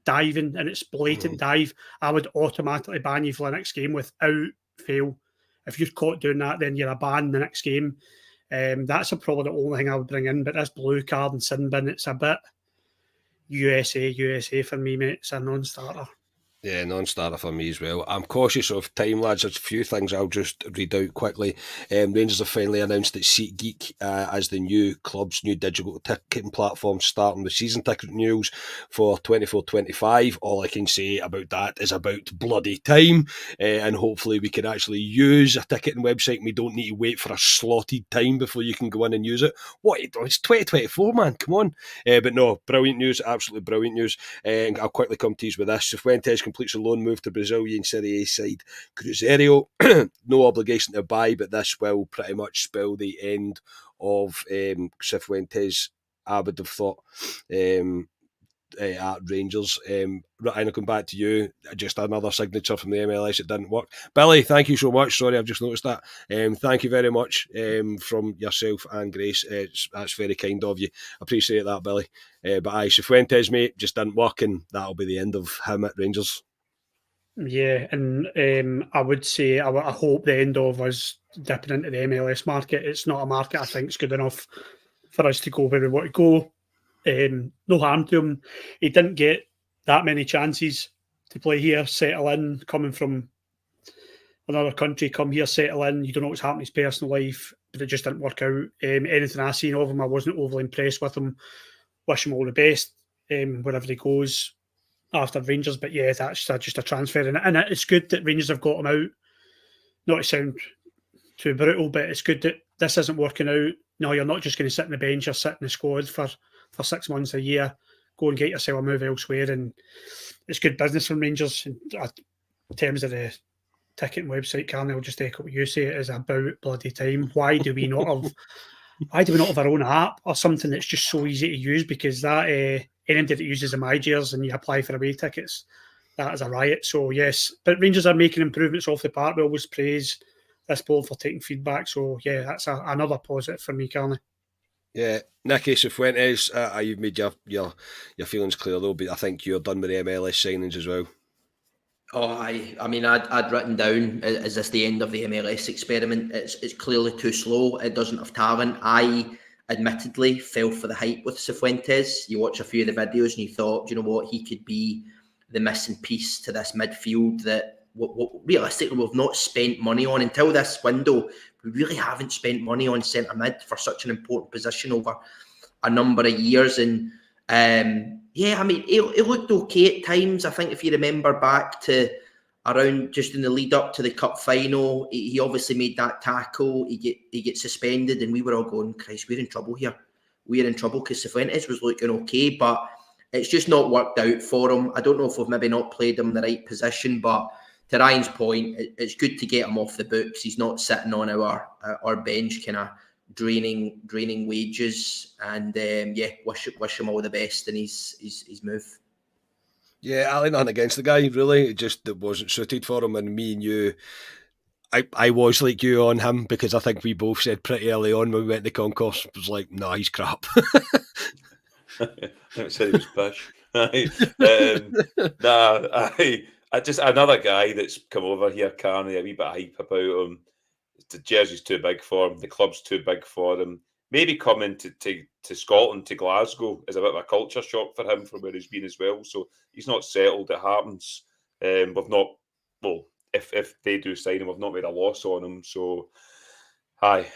diving and it's blatant dive, I would automatically ban you for the next game without fail. If you're caught doing that, then you're a ban the next game. That's probably the only thing I would bring in. But this blue card and sin bin, it's a bit USA for me, mate. It's a non-starter. Yeah, non-starter for me as well. I'm cautious of time, lads. There's a few things I'll just read out quickly. Rangers have finally announced that SeatGeek as the new club's new digital ticketing platform, starting with season ticket renewals for 24-25. All I can say about that is about bloody time, and hopefully we can actually use a ticketing website and we don't need to wait for a slotted time before you can go in and use it. What? It's 2024, man. Come on. But no, brilliant news. Absolutely brilliant news. And I'll quickly come to you with this. Cifuentes completes a loan move to Brazilian Serie A side Cruzeiro. No obligation to buy, but this will pretty much spell the end of Cifuentes, I would have thought, at Rangers. Ryan, going back to you, just another signature from the MLS. It didn't work. Billy, thank you so much. Sorry, I've just noticed that. Thank you very much from yourself and Grace. That's very kind of you. Appreciate that, Billy. But aye, Cifuentes, mate, just didn't work, and that'll be the end of him at Rangers. Yeah, and I would say I hope the end of us dipping into the MLS market. It's not a market I think is good enough for us to go where we want to go. No harm to him. He didn't get that many chances to play here, settle in, coming from another country, come here, settle in. You don't know what's happened in his personal life, but it just didn't work out. Anything I seen of him, I wasn't overly impressed with him. Wish him all the best wherever he goes after Rangers. But yeah, that's just a transfer. And it's good that Rangers have got him out. Not to sound too brutal, but it's good that this isn't working out. No, you're not just going to sit on the bench or sit in the squad for 6 months, a year. Go and get yourself a move elsewhere. And it's good business from Rangers. In terms of the ticketing website, Carney, I'll just echo what you say. It is about bloody time. Why do we not have our own app or something that's just so easy to use? Because that anybody that uses the MyGears and you apply for away tickets, that is a riot. So yes, but Rangers are making improvements off the park. We always praise this board for taking feedback. So yeah, that's another positive for me, Carney. Yeah, Nicky Cifuentes, you've made your feelings clear though, but I think you're done with the MLS signings as well. Oh, I mean, I'd written down, is this the end of the MLS experiment? It's clearly too slow. It doesn't have talent. I admittedly fell for the hype with Cifuentes. You watch a few of the videos and you thought, you know what, he could be the missing piece to this midfield that realistically we've not spent money on until this window. We really haven't spent money on centre mid for such an important position over a number of years. And yeah, I mean, he looked okay at times. I think if you remember back to around just in the lead up to the cup final, he obviously made that tackle. He gets suspended, and we were all going, Christ, we're in trouble here. We're in trouble because Cifuentes was looking okay, but it's just not worked out for him. I don't know if we've maybe not played him in the right position, but to Ryan's point, it's good to get him off the books. He's not sitting on our bench, kind of draining wages. And yeah, wish him all the best in his move. Yeah, I like nothing against the guy, really. It wasn't suited for him. And me and you, I was like you on him because I think we both said pretty early on when we went to concourse, it was like, nah, he's crap. I said he was pish. I just another guy that's come over here, Carney, a wee bit of hype about him. The jersey's too big for him. The club's too big for him. Maybe coming to Scotland, to Glasgow, is a bit of a culture shock for him from where he's been as well. So he's not settled. It happens. We've not. Well, if they do sign him, we've not made a loss on him. So, I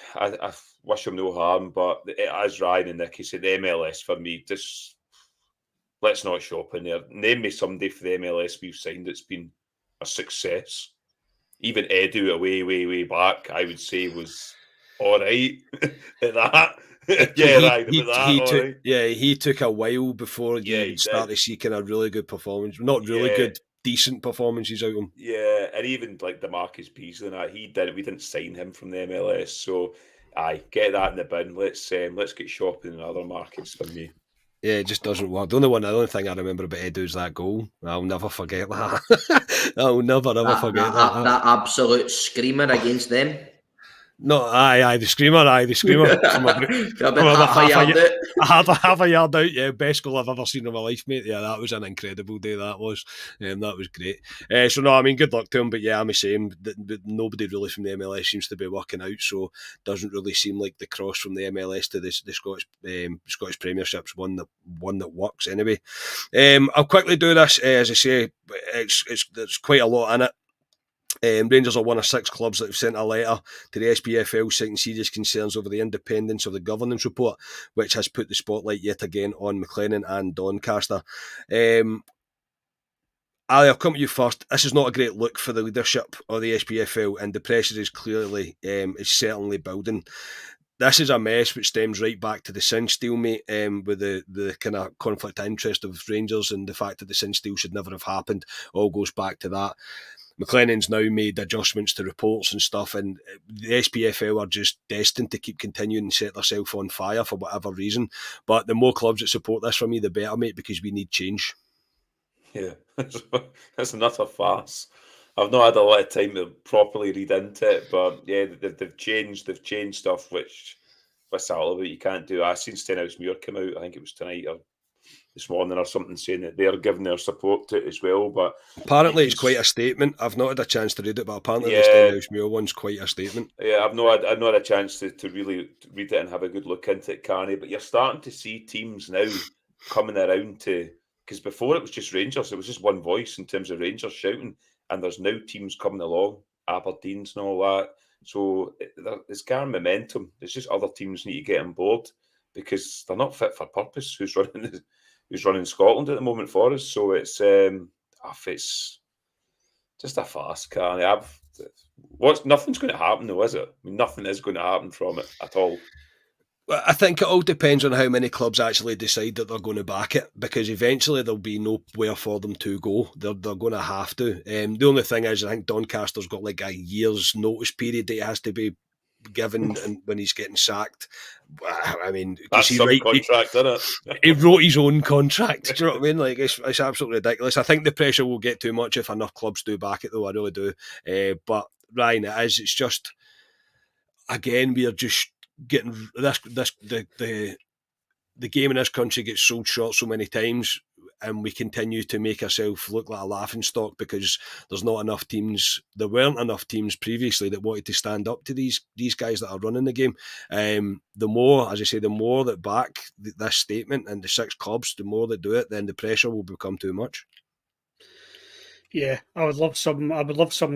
wish him no harm. But as Ryan and Nicky said, the MLS for me, just let's not shop in there. Name me somebody for the MLS we've signed that's been a success. Even Edu way back, I would say was all right at that. He took a while before you start to see kind of really good performance. Not really good, decent performances out of him. Yeah, and even like the Marcus Beasley and that, we didn't sign him from the MLS. So get that in the bin. Let's get shopping in other markets for me. Yeah, it just doesn't work. The only thing I remember about Edu is that goal. I'll never forget that. I'll never forget that. That absolute screamer against them. No, aye, the screamer. From half a yard out, yeah, best goal I've ever seen in my life, mate. Yeah, that was an incredible day, that was. That was great. So, no, I mean, good luck to him, but yeah, I'm the same. Nobody really from the MLS seems to be working out, so it doesn't really seem like the cross from the MLS to the Scottish Premiership's one that works anyway. I'll quickly do this. As I say, there's quite a lot in it. Rangers are one of 6 clubs that have sent a letter to the SPFL citing serious concerns over the independence of the governance report, which has put the spotlight yet again on McLennan and Doncaster. Ali, I'll come to you first. This is not a great look for the leadership of the SPFL, and the pressure is is certainly building. This is a mess which stems right back to the Sin stalemate with the kind of conflict of interest of Rangers, and the fact that the Sin deal should never have happened all goes back to that. McLennan's now made adjustments to reports and stuff, and the SPFL are just destined to keep continuing and set themselves on fire for whatever reason. But the more clubs that support this for me, the better, mate, because we need change. Yeah, that's another farce. I've not had a lot of time to properly read into it, but yeah, they've changed stuff which you can't do. I seen Stenhousemuir come out, I think it was tonight or this morning or something, saying that they're giving their support to it as well. But apparently it's quite a statement. I've not had a chance to read it, but apparently the Stenhousemuir one's quite a statement. Yeah, I've not had a chance to really read it and have a good look into it, Carney. But you're starting to see teams now coming around to, because before it was just Rangers, it was just one voice in terms of Rangers shouting, and there's now teams coming along, Aberdeen's and all that. So it's gathering momentum. It's just other teams need to get on board because they're not fit for purpose. Who's running Scotland at the moment for us? So it's just a farce, Carney. Nothing's going to happen though, is it? I mean, nothing is going to happen from it at all. I think it all depends on how many clubs actually decide that they're going to back it, because eventually there'll be nowhere for them to go. They're going to have to. The only thing is, I think Doncaster's got like a year's notice period that he has to be given and when he's getting sacked. I mean, that's some contract, isn't it? He wrote his own contract. Do you know what I mean? Like, it's absolutely ridiculous. I think the pressure will get too much if enough clubs do back it, though. I really do. But Ryan, it's just, again, we are just getting the game in this country gets sold short so many times, and we continue to make ourselves look like a laughing stock because there's not enough teams. There weren't enough teams previously that wanted to stand up to these guys that are running the game. The more, as I say, the more that back this statement and the 6 clubs, the more that do it, then the pressure will become too much. Yeah, I would love some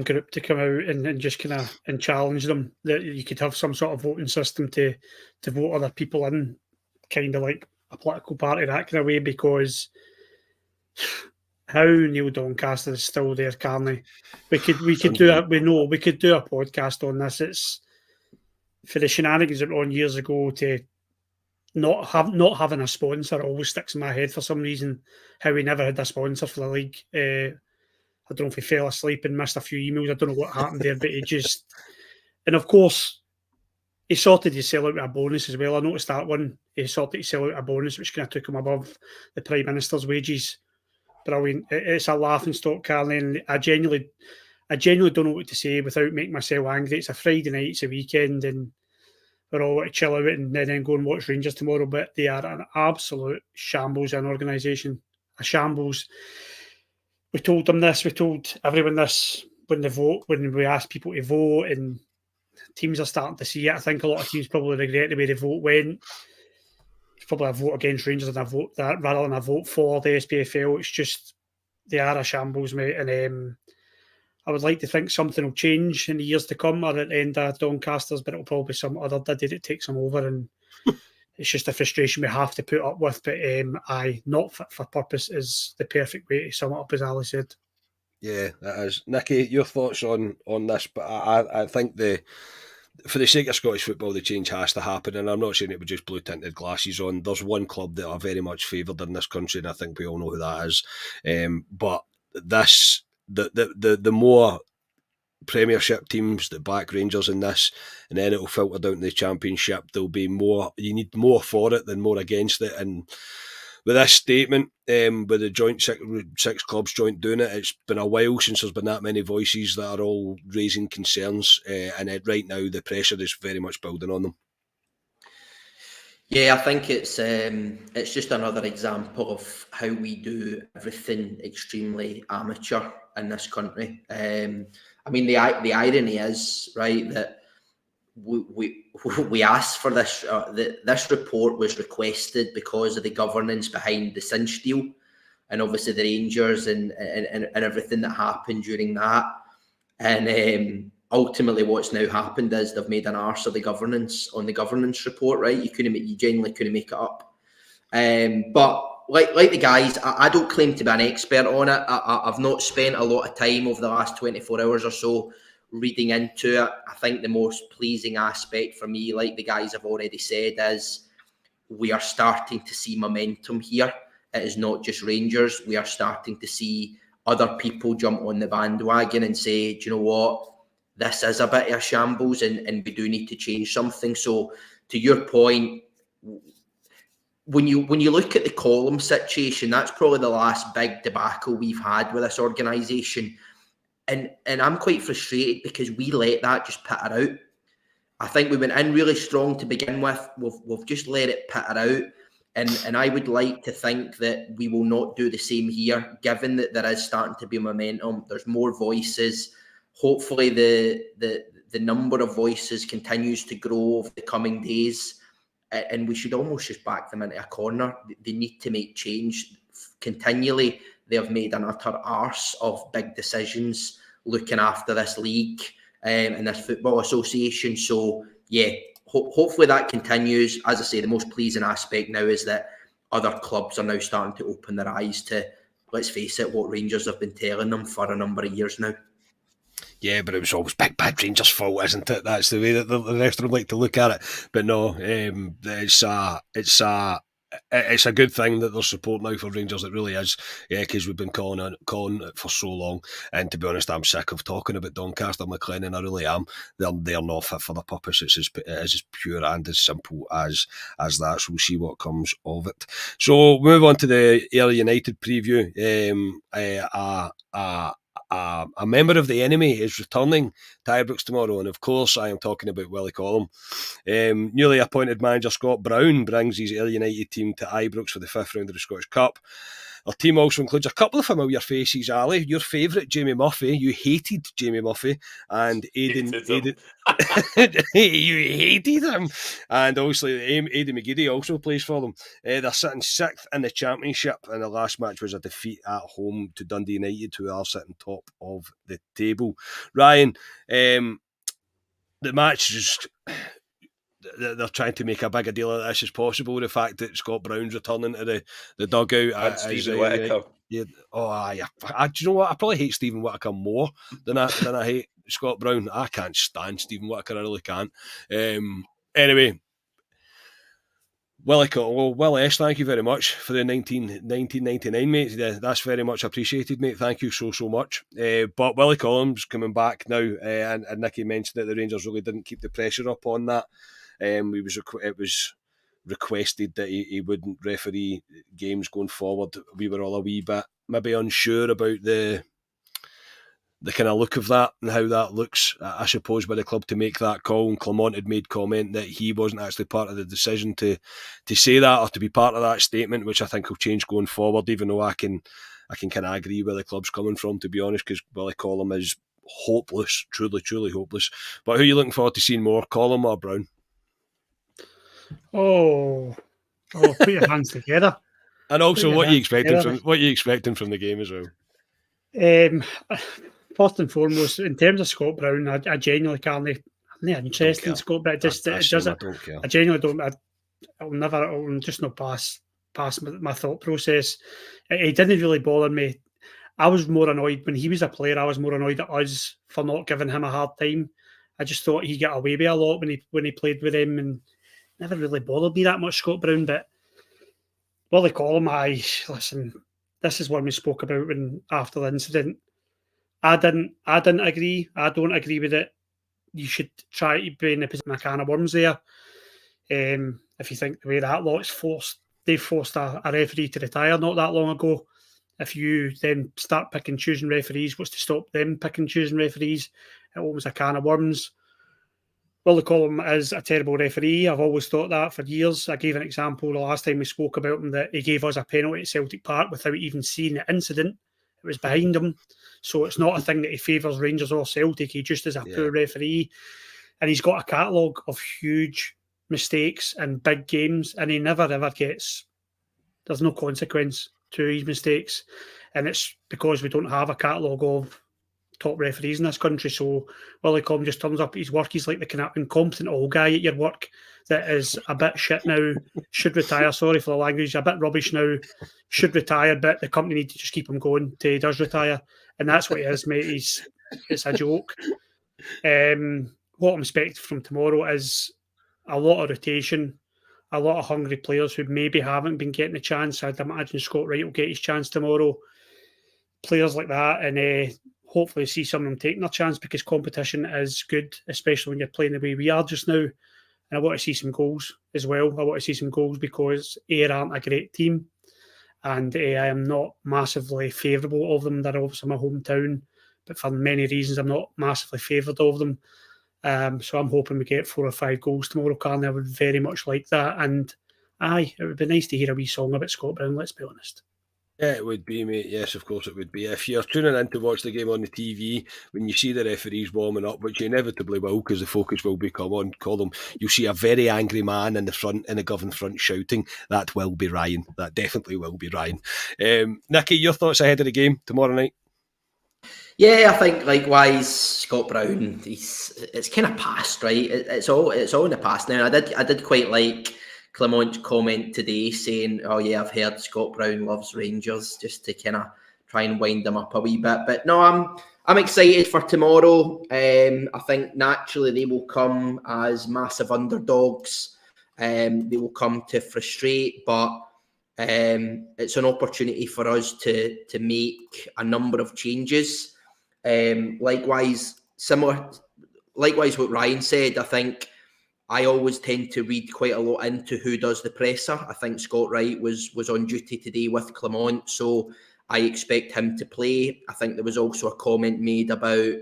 group to come out and just kind of and challenge them. That you could have some sort of voting system to vote other people in, kind of like a political party, that kind of way. Because how Neil Doncaster is still there, Carney. We could do it. We could do a podcast on this. It's for the shenanigans that were on years ago to not having a sponsor always sticks in my head for some reason. How we never had a sponsor for the league. I don't know if he fell asleep and missed a few emails. I don't know what happened there, but he just... And of course, he sorted his sell out with a bonus as well. I noticed that one. He sorted his sell out a bonus, which kind of took him above the Prime Minister's wages. Brilliant. It's a laughing stock, Carly, and I genuinely don't know what to say without making myself angry. It's a Friday night, it's a weekend, and we're all to chill out and then go and watch Rangers tomorrow, but they are an absolute shambles, an organisation. A shambles. We told them this, we told everyone this when we asked people to vote, and teams are starting to see it. I think a lot of teams probably regret the way the vote went. It's probably a vote against Rangers and a vote that rather than a vote for the SPFL. It's just, they are a shambles, mate. And I would like to think something will change in the years to come or at the end of Doncaster's, but it'll probably be some other daddy that takes them over, and it's just a frustration we have to put up with. But not fit for purpose is the perfect way to sum it up, as Ali said. Yeah, that is. Nicky, your thoughts on this? But I think for the sake of Scottish football, the change has to happen, and I'm not saying it with just blue-tinted glasses on. There's one club that are very much favoured in this country, and I think we all know who that is. But this, the more Premiership teams that back Rangers in this, and then it'll filter down to the Championship. There'll be more. You need more for it than more against it, and with this statement, with the joint six clubs joint doing it, it's been a while since there's been that many voices that are all raising concerns, and right now the pressure is very much building on them. Yeah, I think it's just another example of how we do everything extremely amateur in this country. I mean, the irony is, right, that we asked for this. This report was requested because of the governance behind the Cinch deal, and obviously the Rangers and everything that happened during that. And ultimately, what's now happened is they've made an arse of the governance on the governance report. Right, you genuinely couldn't make it up. But like the guys, I don't claim to be an expert on it. I've not spent a lot of time over the last 24 hours or so reading into it. I think the most pleasing aspect for me, like the guys have already said, is we are starting to see momentum here. It is not just Rangers. We are starting to see other people jump on the bandwagon and say, do you know what? This is a bit of a shambles and we do need to change something. So to your point, when you look at the column situation, that's probably the last big debacle we've had with this organisation. And I'm quite frustrated because we let that just petter out. I think we went in really strong to begin with. We've just let it petter out. And I would like to think that we will not do the same here, given that there is starting to be momentum. There's more voices. Hopefully the number of voices continues to grow over the coming days. And we should almost just back them into a corner. They need to make change. Continually, they have made an utter arse of big decisions looking after this league and this football association. So, yeah, hopefully that continues. As I say, the most pleasing aspect now is that other clubs are now starting to open their eyes to, let's face it, what Rangers have been telling them for a number of years now. Yeah, but it was always big bad Rangers' fault, isn't it? That's the way that the rest would like to look at it. But no, it's a good thing that there's support now for Rangers. It really is. Yeah, because we've been calling it for so long. And to be honest, I'm sick of talking about Doncaster McLennan. I really am. They're not fit for the purpose. It is as pure and as simple as that. So we'll see what comes of it. So we'll move on to the Ayr United preview. A member of the enemy is returning to Ibrox tomorrow, and of course I am talking about Willie Collum. Newly appointed manager Scott Brown brings his Ayr United team to Ibrox for the 5th round of the Scottish Cup. Our team also includes a couple of familiar faces, Ali. Your favourite, Jamie Murphy. You hated Jamie Murphy. And Aidan you hated him. And obviously, Aidan McGeady also plays for them. They're sitting 6th in the Championship, and the last match was a defeat at home to Dundee United, who are sitting top of the table. Ryan, the match is... They're trying to make a bigger deal of this as possible. The fact that Scott Brown's returning to the dugout. And Stephen Whittaker. Do you know what? I probably hate Stephen Whittaker more than I hate Scott Brown. I can't stand Stephen Whittaker. I really can't. Anyway, Will S, thank you very much for the 1999, mate. That's very much appreciated, mate. Thank you so much. But Willie Collum's coming back now, and Nicky mentioned that the Rangers really didn't keep the pressure up on that. It was requested that he wouldn't referee games going forward. We were all a wee bit maybe unsure about the kind of look of that and how that looks, I suppose, by the club to make that call. And Clement had made comment that he wasn't actually part of the decision to say that or to be part of that statement, which I think will change going forward, even though I can kind of agree where the club's coming from, to be honest, because Willie Collum is hopeless, truly hopeless. But who are you looking forward to seeing more, Collum or Brown? Oh, put your hands together. And also, what are you expecting from the game as well? First and foremost, in terms of Scott Brown, I genuinely can't. I'm not interested in Scott, but I genuinely don't. I'll just not pass my thought process. It didn't really bother me. I was more annoyed when he was a player. I was more annoyed at us for not giving him a hard time. I just thought he got away with a lot when he played with him, and never really bothered me that much, Scott Brown. But Willie Collum, listen, this is one we spoke about after the incident. I didn't agree. I don't agree with it. You should try to be in a position of a can of worms there. If you think the way that lot is forced they forced a referee to retire not that long ago. If you then start picking choosing referees, what's to stop them picking choosing referees? It opens a can of worms. Willie Collum is a terrible referee. I've always thought that for years. I gave an example the last time we spoke about him, that he gave us a penalty at Celtic Park without even seeing the incident. It was behind him. So it's not a thing that he favours Rangers or Celtic. He just is a poor referee. And he's got a catalogue of huge mistakes in big games, and he never ever gets... There's no consequence to his mistakes. And it's because we don't have a catalogue of top referees in this country. So Willie Collum just turns up at his work. He's like the kind of incompetent old guy at your work that is a bit shit now, should retire. Sorry for the language, a bit rubbish now, should retire, but the company need to just keep him going till he does retire. And that's what he is, mate. It's a joke. What I'm expecting from tomorrow is a lot of rotation, a lot of hungry players who maybe haven't been getting a chance. I'd imagine Scott Wright will get his chance tomorrow. Players like that, and hopefully see some of them taking their chance, because competition is good, especially when you're playing the way we are just now. And I want to see some goals as well. I want to see some goals because Ayr aren't a great team, and I am not massively favourable of them. They're obviously my hometown, but for many reasons I'm not massively favoured of them. So I'm hoping we get 4 or 5 goals tomorrow, Carney. I would very much like that. And it would be nice to hear a wee song about Scott Brown, let's be honest. Yeah, it would be, mate. Yes, of course it would be. If you're tuning in to watch the game on the TV, when you see the referees warming up, which you inevitably will, because the focus will become on Collum, you'll see a very angry man in the Govan front shouting. That will be Ryan. That definitely will be Ryan. Nicky, your thoughts ahead of the game tomorrow night? Yeah, I think likewise, Scott Brown. It's kind of past, right? It's all in the past now. I did quite like Clement's comment today saying, "Oh yeah, I've heard Scott Brown loves Rangers," just to kind of try and wind them up a wee bit. But no, I'm excited for tomorrow. I think naturally they will come as massive underdogs. They will come to frustrate, but it's an opportunity for us to make a number of changes. Likewise what Ryan said, I think I always tend to read quite a lot into who does the presser. I think Scott Wright was on duty today with Clement, so I expect him to play. I think there was also a comment made about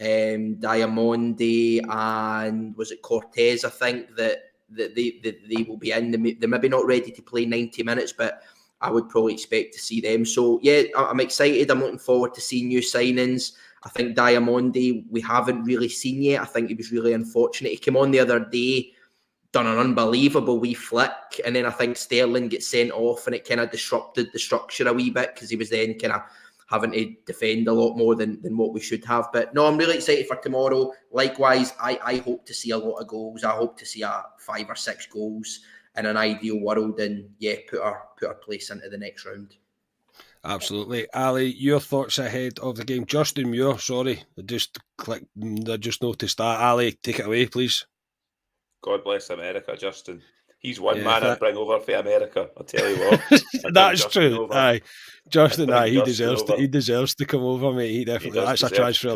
Diamonde and was it Cortez, I think, that they will be in. They're maybe not ready to play 90 minutes, but I would probably expect to see them. So, yeah, I'm excited. I'm looking forward to seeing new signings. I think Diamonde, we haven't really seen yet. I think he was really unfortunate. He came on the other day, done an unbelievable wee flick, and then I think Sterling gets sent off, and it kind of disrupted the structure a wee bit because he was then kind of having to defend a lot more than what we should have. But no, I'm really excited for tomorrow. Likewise, I hope to see a lot of goals. I hope to see 5 or 6 goals in an ideal world, and yeah, put our place into the next round. Absolutely. Ali, your thoughts ahead of the game? Justin Muir, sorry, I just noticed that. Ali, take it away, please. God bless America, Justin. He's one man I'd bring over for America, I'll tell you what. That's true. Aye. Justin, he deserves to come over, mate. He definitely. That's a transfer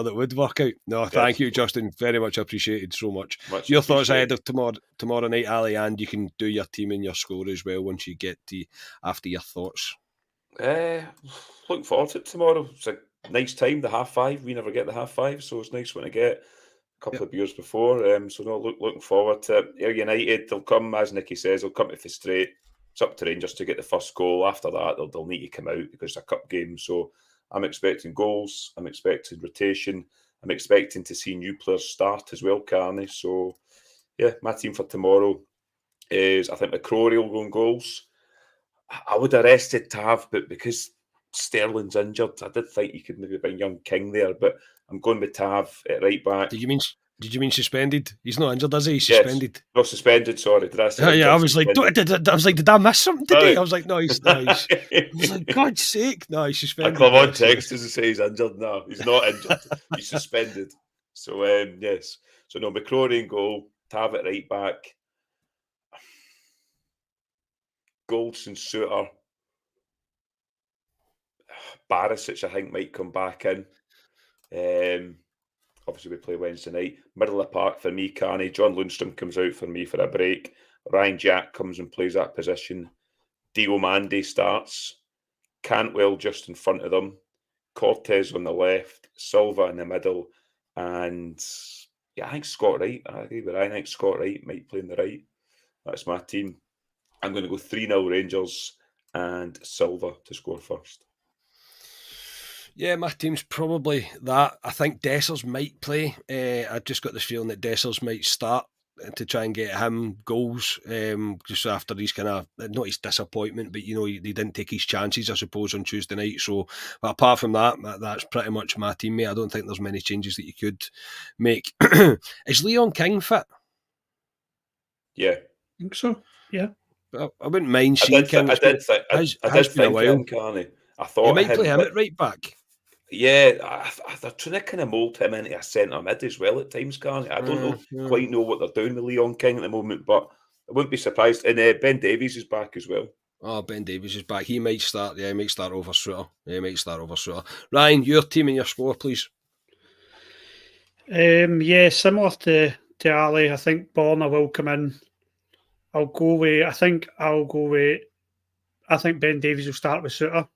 that would work out. No, thank you, Justin. Very much appreciated so much. Your thoughts ahead of tomorrow night, Ali, and you can do your team and your score as well once you get to after your thoughts. Looking forward to it tomorrow. It's a nice time, the 5:30. We never get the 5:30, so it's nice when I get a couple of beers before. So no, looking forward to it. Ayr United, they'll come, as Nicky says, they'll come to frustrate. It's up to Rangers to get the first goal. After that, they'll need to come out because it's a cup game. So I'm expecting goals. I'm expecting rotation. I'm expecting to see new players start as well, Carney. So yeah, my team for tomorrow is, I think McCrory will go in goals. I would have rested Tav, but because Sterling's injured, I did think you could maybe bring young King there, but I'm going with Tav at right back. Did you mean suspended? He's not injured, is he? He's suspended. Yes. No, suspended. Sorry, did I say? I was like, did I miss something today? I was like, no, he's. I was like, God's sake, no, he's suspended. Clement text doesn't say he's injured. No, he's not injured. He's suspended. So yes. So no, McCrory in goal, Tav at right back. Goldson, Suter, Barisic, I think, might come back in. obviously we play Wednesday night. Middle of the park for me, Carney. John Lundstrom comes out for me for a break. Ryan Jack comes and plays that position. Diomande starts. Cantwell just in front of them. Cortez on the left. Silva in the middle. And yeah, I think Scott Wright. I agree with Ryan. I think Scott Wright might play in the right. That's my team. I'm going to go 3-0 Rangers and Silva to score first. Yeah, my team's probably that. I think Dessers might play. I just got this feeling that Dessers might start to try and get him goals just after he's kind of, not his disappointment, but he didn't take his chances, I suppose, on Tuesday night. So, but apart from that, that's pretty much my team, mate. I don't think there's many changes that you could make. Is Leon King fit? Yeah. I think so, yeah. I wouldn't mind seeing King. I did think him, Carney. I thought you might play him at right back. Yeah, they're trying to kind of mould him into a centre mid as well at times, Carney. I don't quite know what they're doing with Leon King at the moment, but I wouldn't be surprised. And Ben Davies is back as well. Oh, Ben Davies is back. He might start. Yeah, he might start over Suter. Ryan, your team and your score, please. Yeah, similar to Ali. I think Borna will come in. I think Ben Davies will start with Suter.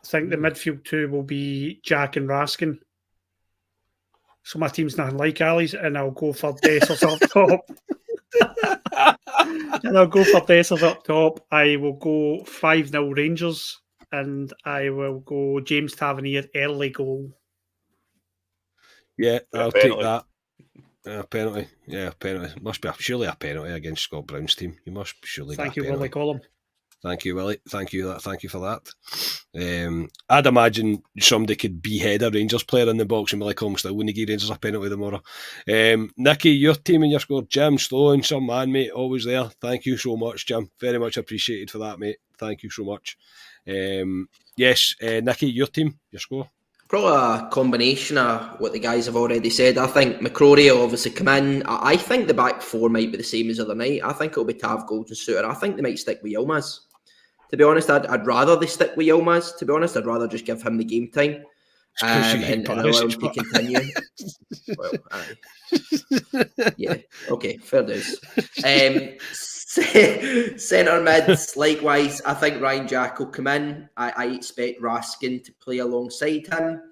I think the midfield two will be Jack and Raskin. So my team's nothing like Ali's, and I'll go for Dessers up top. I will go 5-0 Rangers, and I will go James Tavernier early goal. Yeah, I'll take that. Penalty. Yeah, penalty. Must be surely a penalty against Scott Brown's team. You must surely. Thank you, Willie Collum. Thank you, Willie. Thank you for that. I'd imagine somebody could behead a Rangers player in the box and Willie Collum still wouldn't give Rangers a penalty tomorrow. Nicky, your team and your score. Jim Sloan, some man, mate, always there. Thank you so much, Jim. Very much appreciated for that, mate. Thank you so much. Yes, Nicky, your team, your score. Probably a combination of what the guys have already said. I think McCrory will obviously come in. I think the back four might be the same as the other night. I think it'll be Tav, Gold and Suter. I think they might stick with Yilmaz. To be honest, I'd rather they stick with Yilmaz. To be honest, I'd rather just give him the game time and allow him to continue. Well, yeah, okay, fair dues. Centre mids, likewise, I think Ryan Jack will come in. I expect Raskin to play alongside him.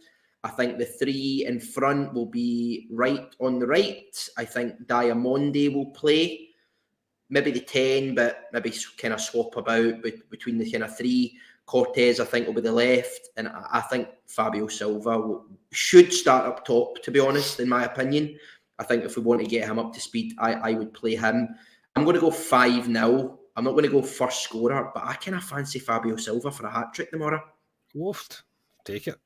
I think the three in front will be Wright on the right. I think Diamande will play. Maybe the 10, but maybe kind of swap about between the kind of three. Cortez, I think, will be the left. And I think Fabio Silva should start up top, to be honest, in my opinion. I think if we want to get him up to speed, I would play him. I'm going to go 5-0. I'm not going to go first scorer, but I kind of fancy Fabio Silva for a hat-trick tomorrow. Woofed. Take it.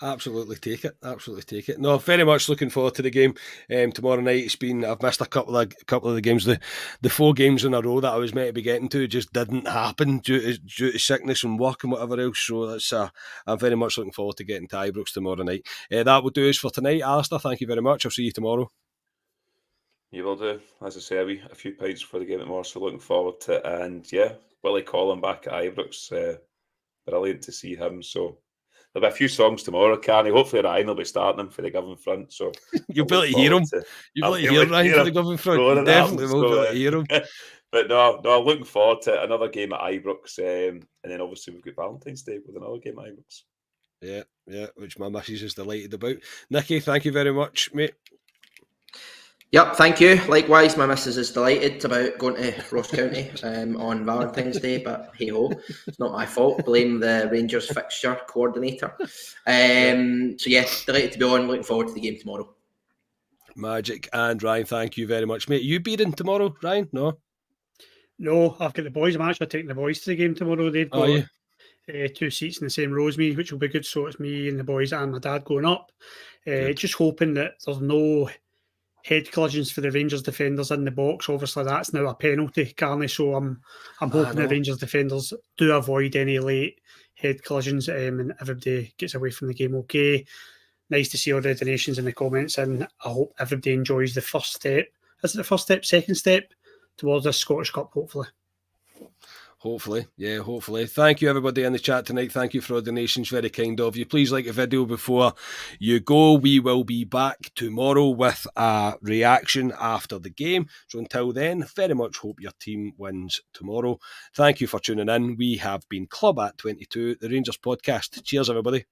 Absolutely take it. No, very much looking forward to the game tomorrow night. I've missed a couple of the games. The 4 games in a row that I was meant to be getting to just didn't happen due to sickness and work and whatever else. So that's I'm very much looking forward to getting to Ibrox tomorrow night. That will do us for tonight. Alistair, thank you very much. I'll see you tomorrow. You will do. As I say, a few pints before the game tomorrow, so looking forward to it. And yeah, Willie Collum back at Ibrox. Brilliant to see him. So there'll be a few songs tomorrow, Carney. Hopefully Ryan will be starting them for the Govan front. So you'll be able to hear him. You'll be able to hear Ryan for the Govan front. You definitely will be able to hear him. But no, I'm looking forward to another game at Ibrox. And then obviously we've got Valentine's Day with another game at Ibrox. Yeah, which my missus is delighted about. Nicky, thank you very much, mate. Yep, thank you. Likewise, my missus is delighted about going to Ross County on Valentine's Day, but hey-ho, it's not my fault. Blame the Rangers fixture coordinator. So yeah, delighted to be on. Looking forward to the game tomorrow. Magic. And Ryan, thank you very much, mate. You beating tomorrow, Ryan? No, I've got the boys. I'm actually taking the boys to the game tomorrow. They've got 2 seats in the same row as me, which will be good. So it's me and the boys and my dad going up. Just hoping that there's no head collisions for the Rangers defenders in the box. Obviously, that's now a penalty, Carney. So I'm hoping the Rangers defenders do avoid any late head collisions and everybody gets away from the game okay. Nice to see all the donations in the comments, and I hope everybody enjoys the first step. Is it the first step, second step towards this Scottish Cup, hopefully? Hopefully. Thank you, everybody in the chat tonight. Thank you for all the donations. Very kind of you. Please like the video before you go. We will be back tomorrow with a reaction after the game. So until then, very much hope your team wins tomorrow. Thank you for tuning in. We have been Club at 22, the Rangers podcast. Cheers, everybody.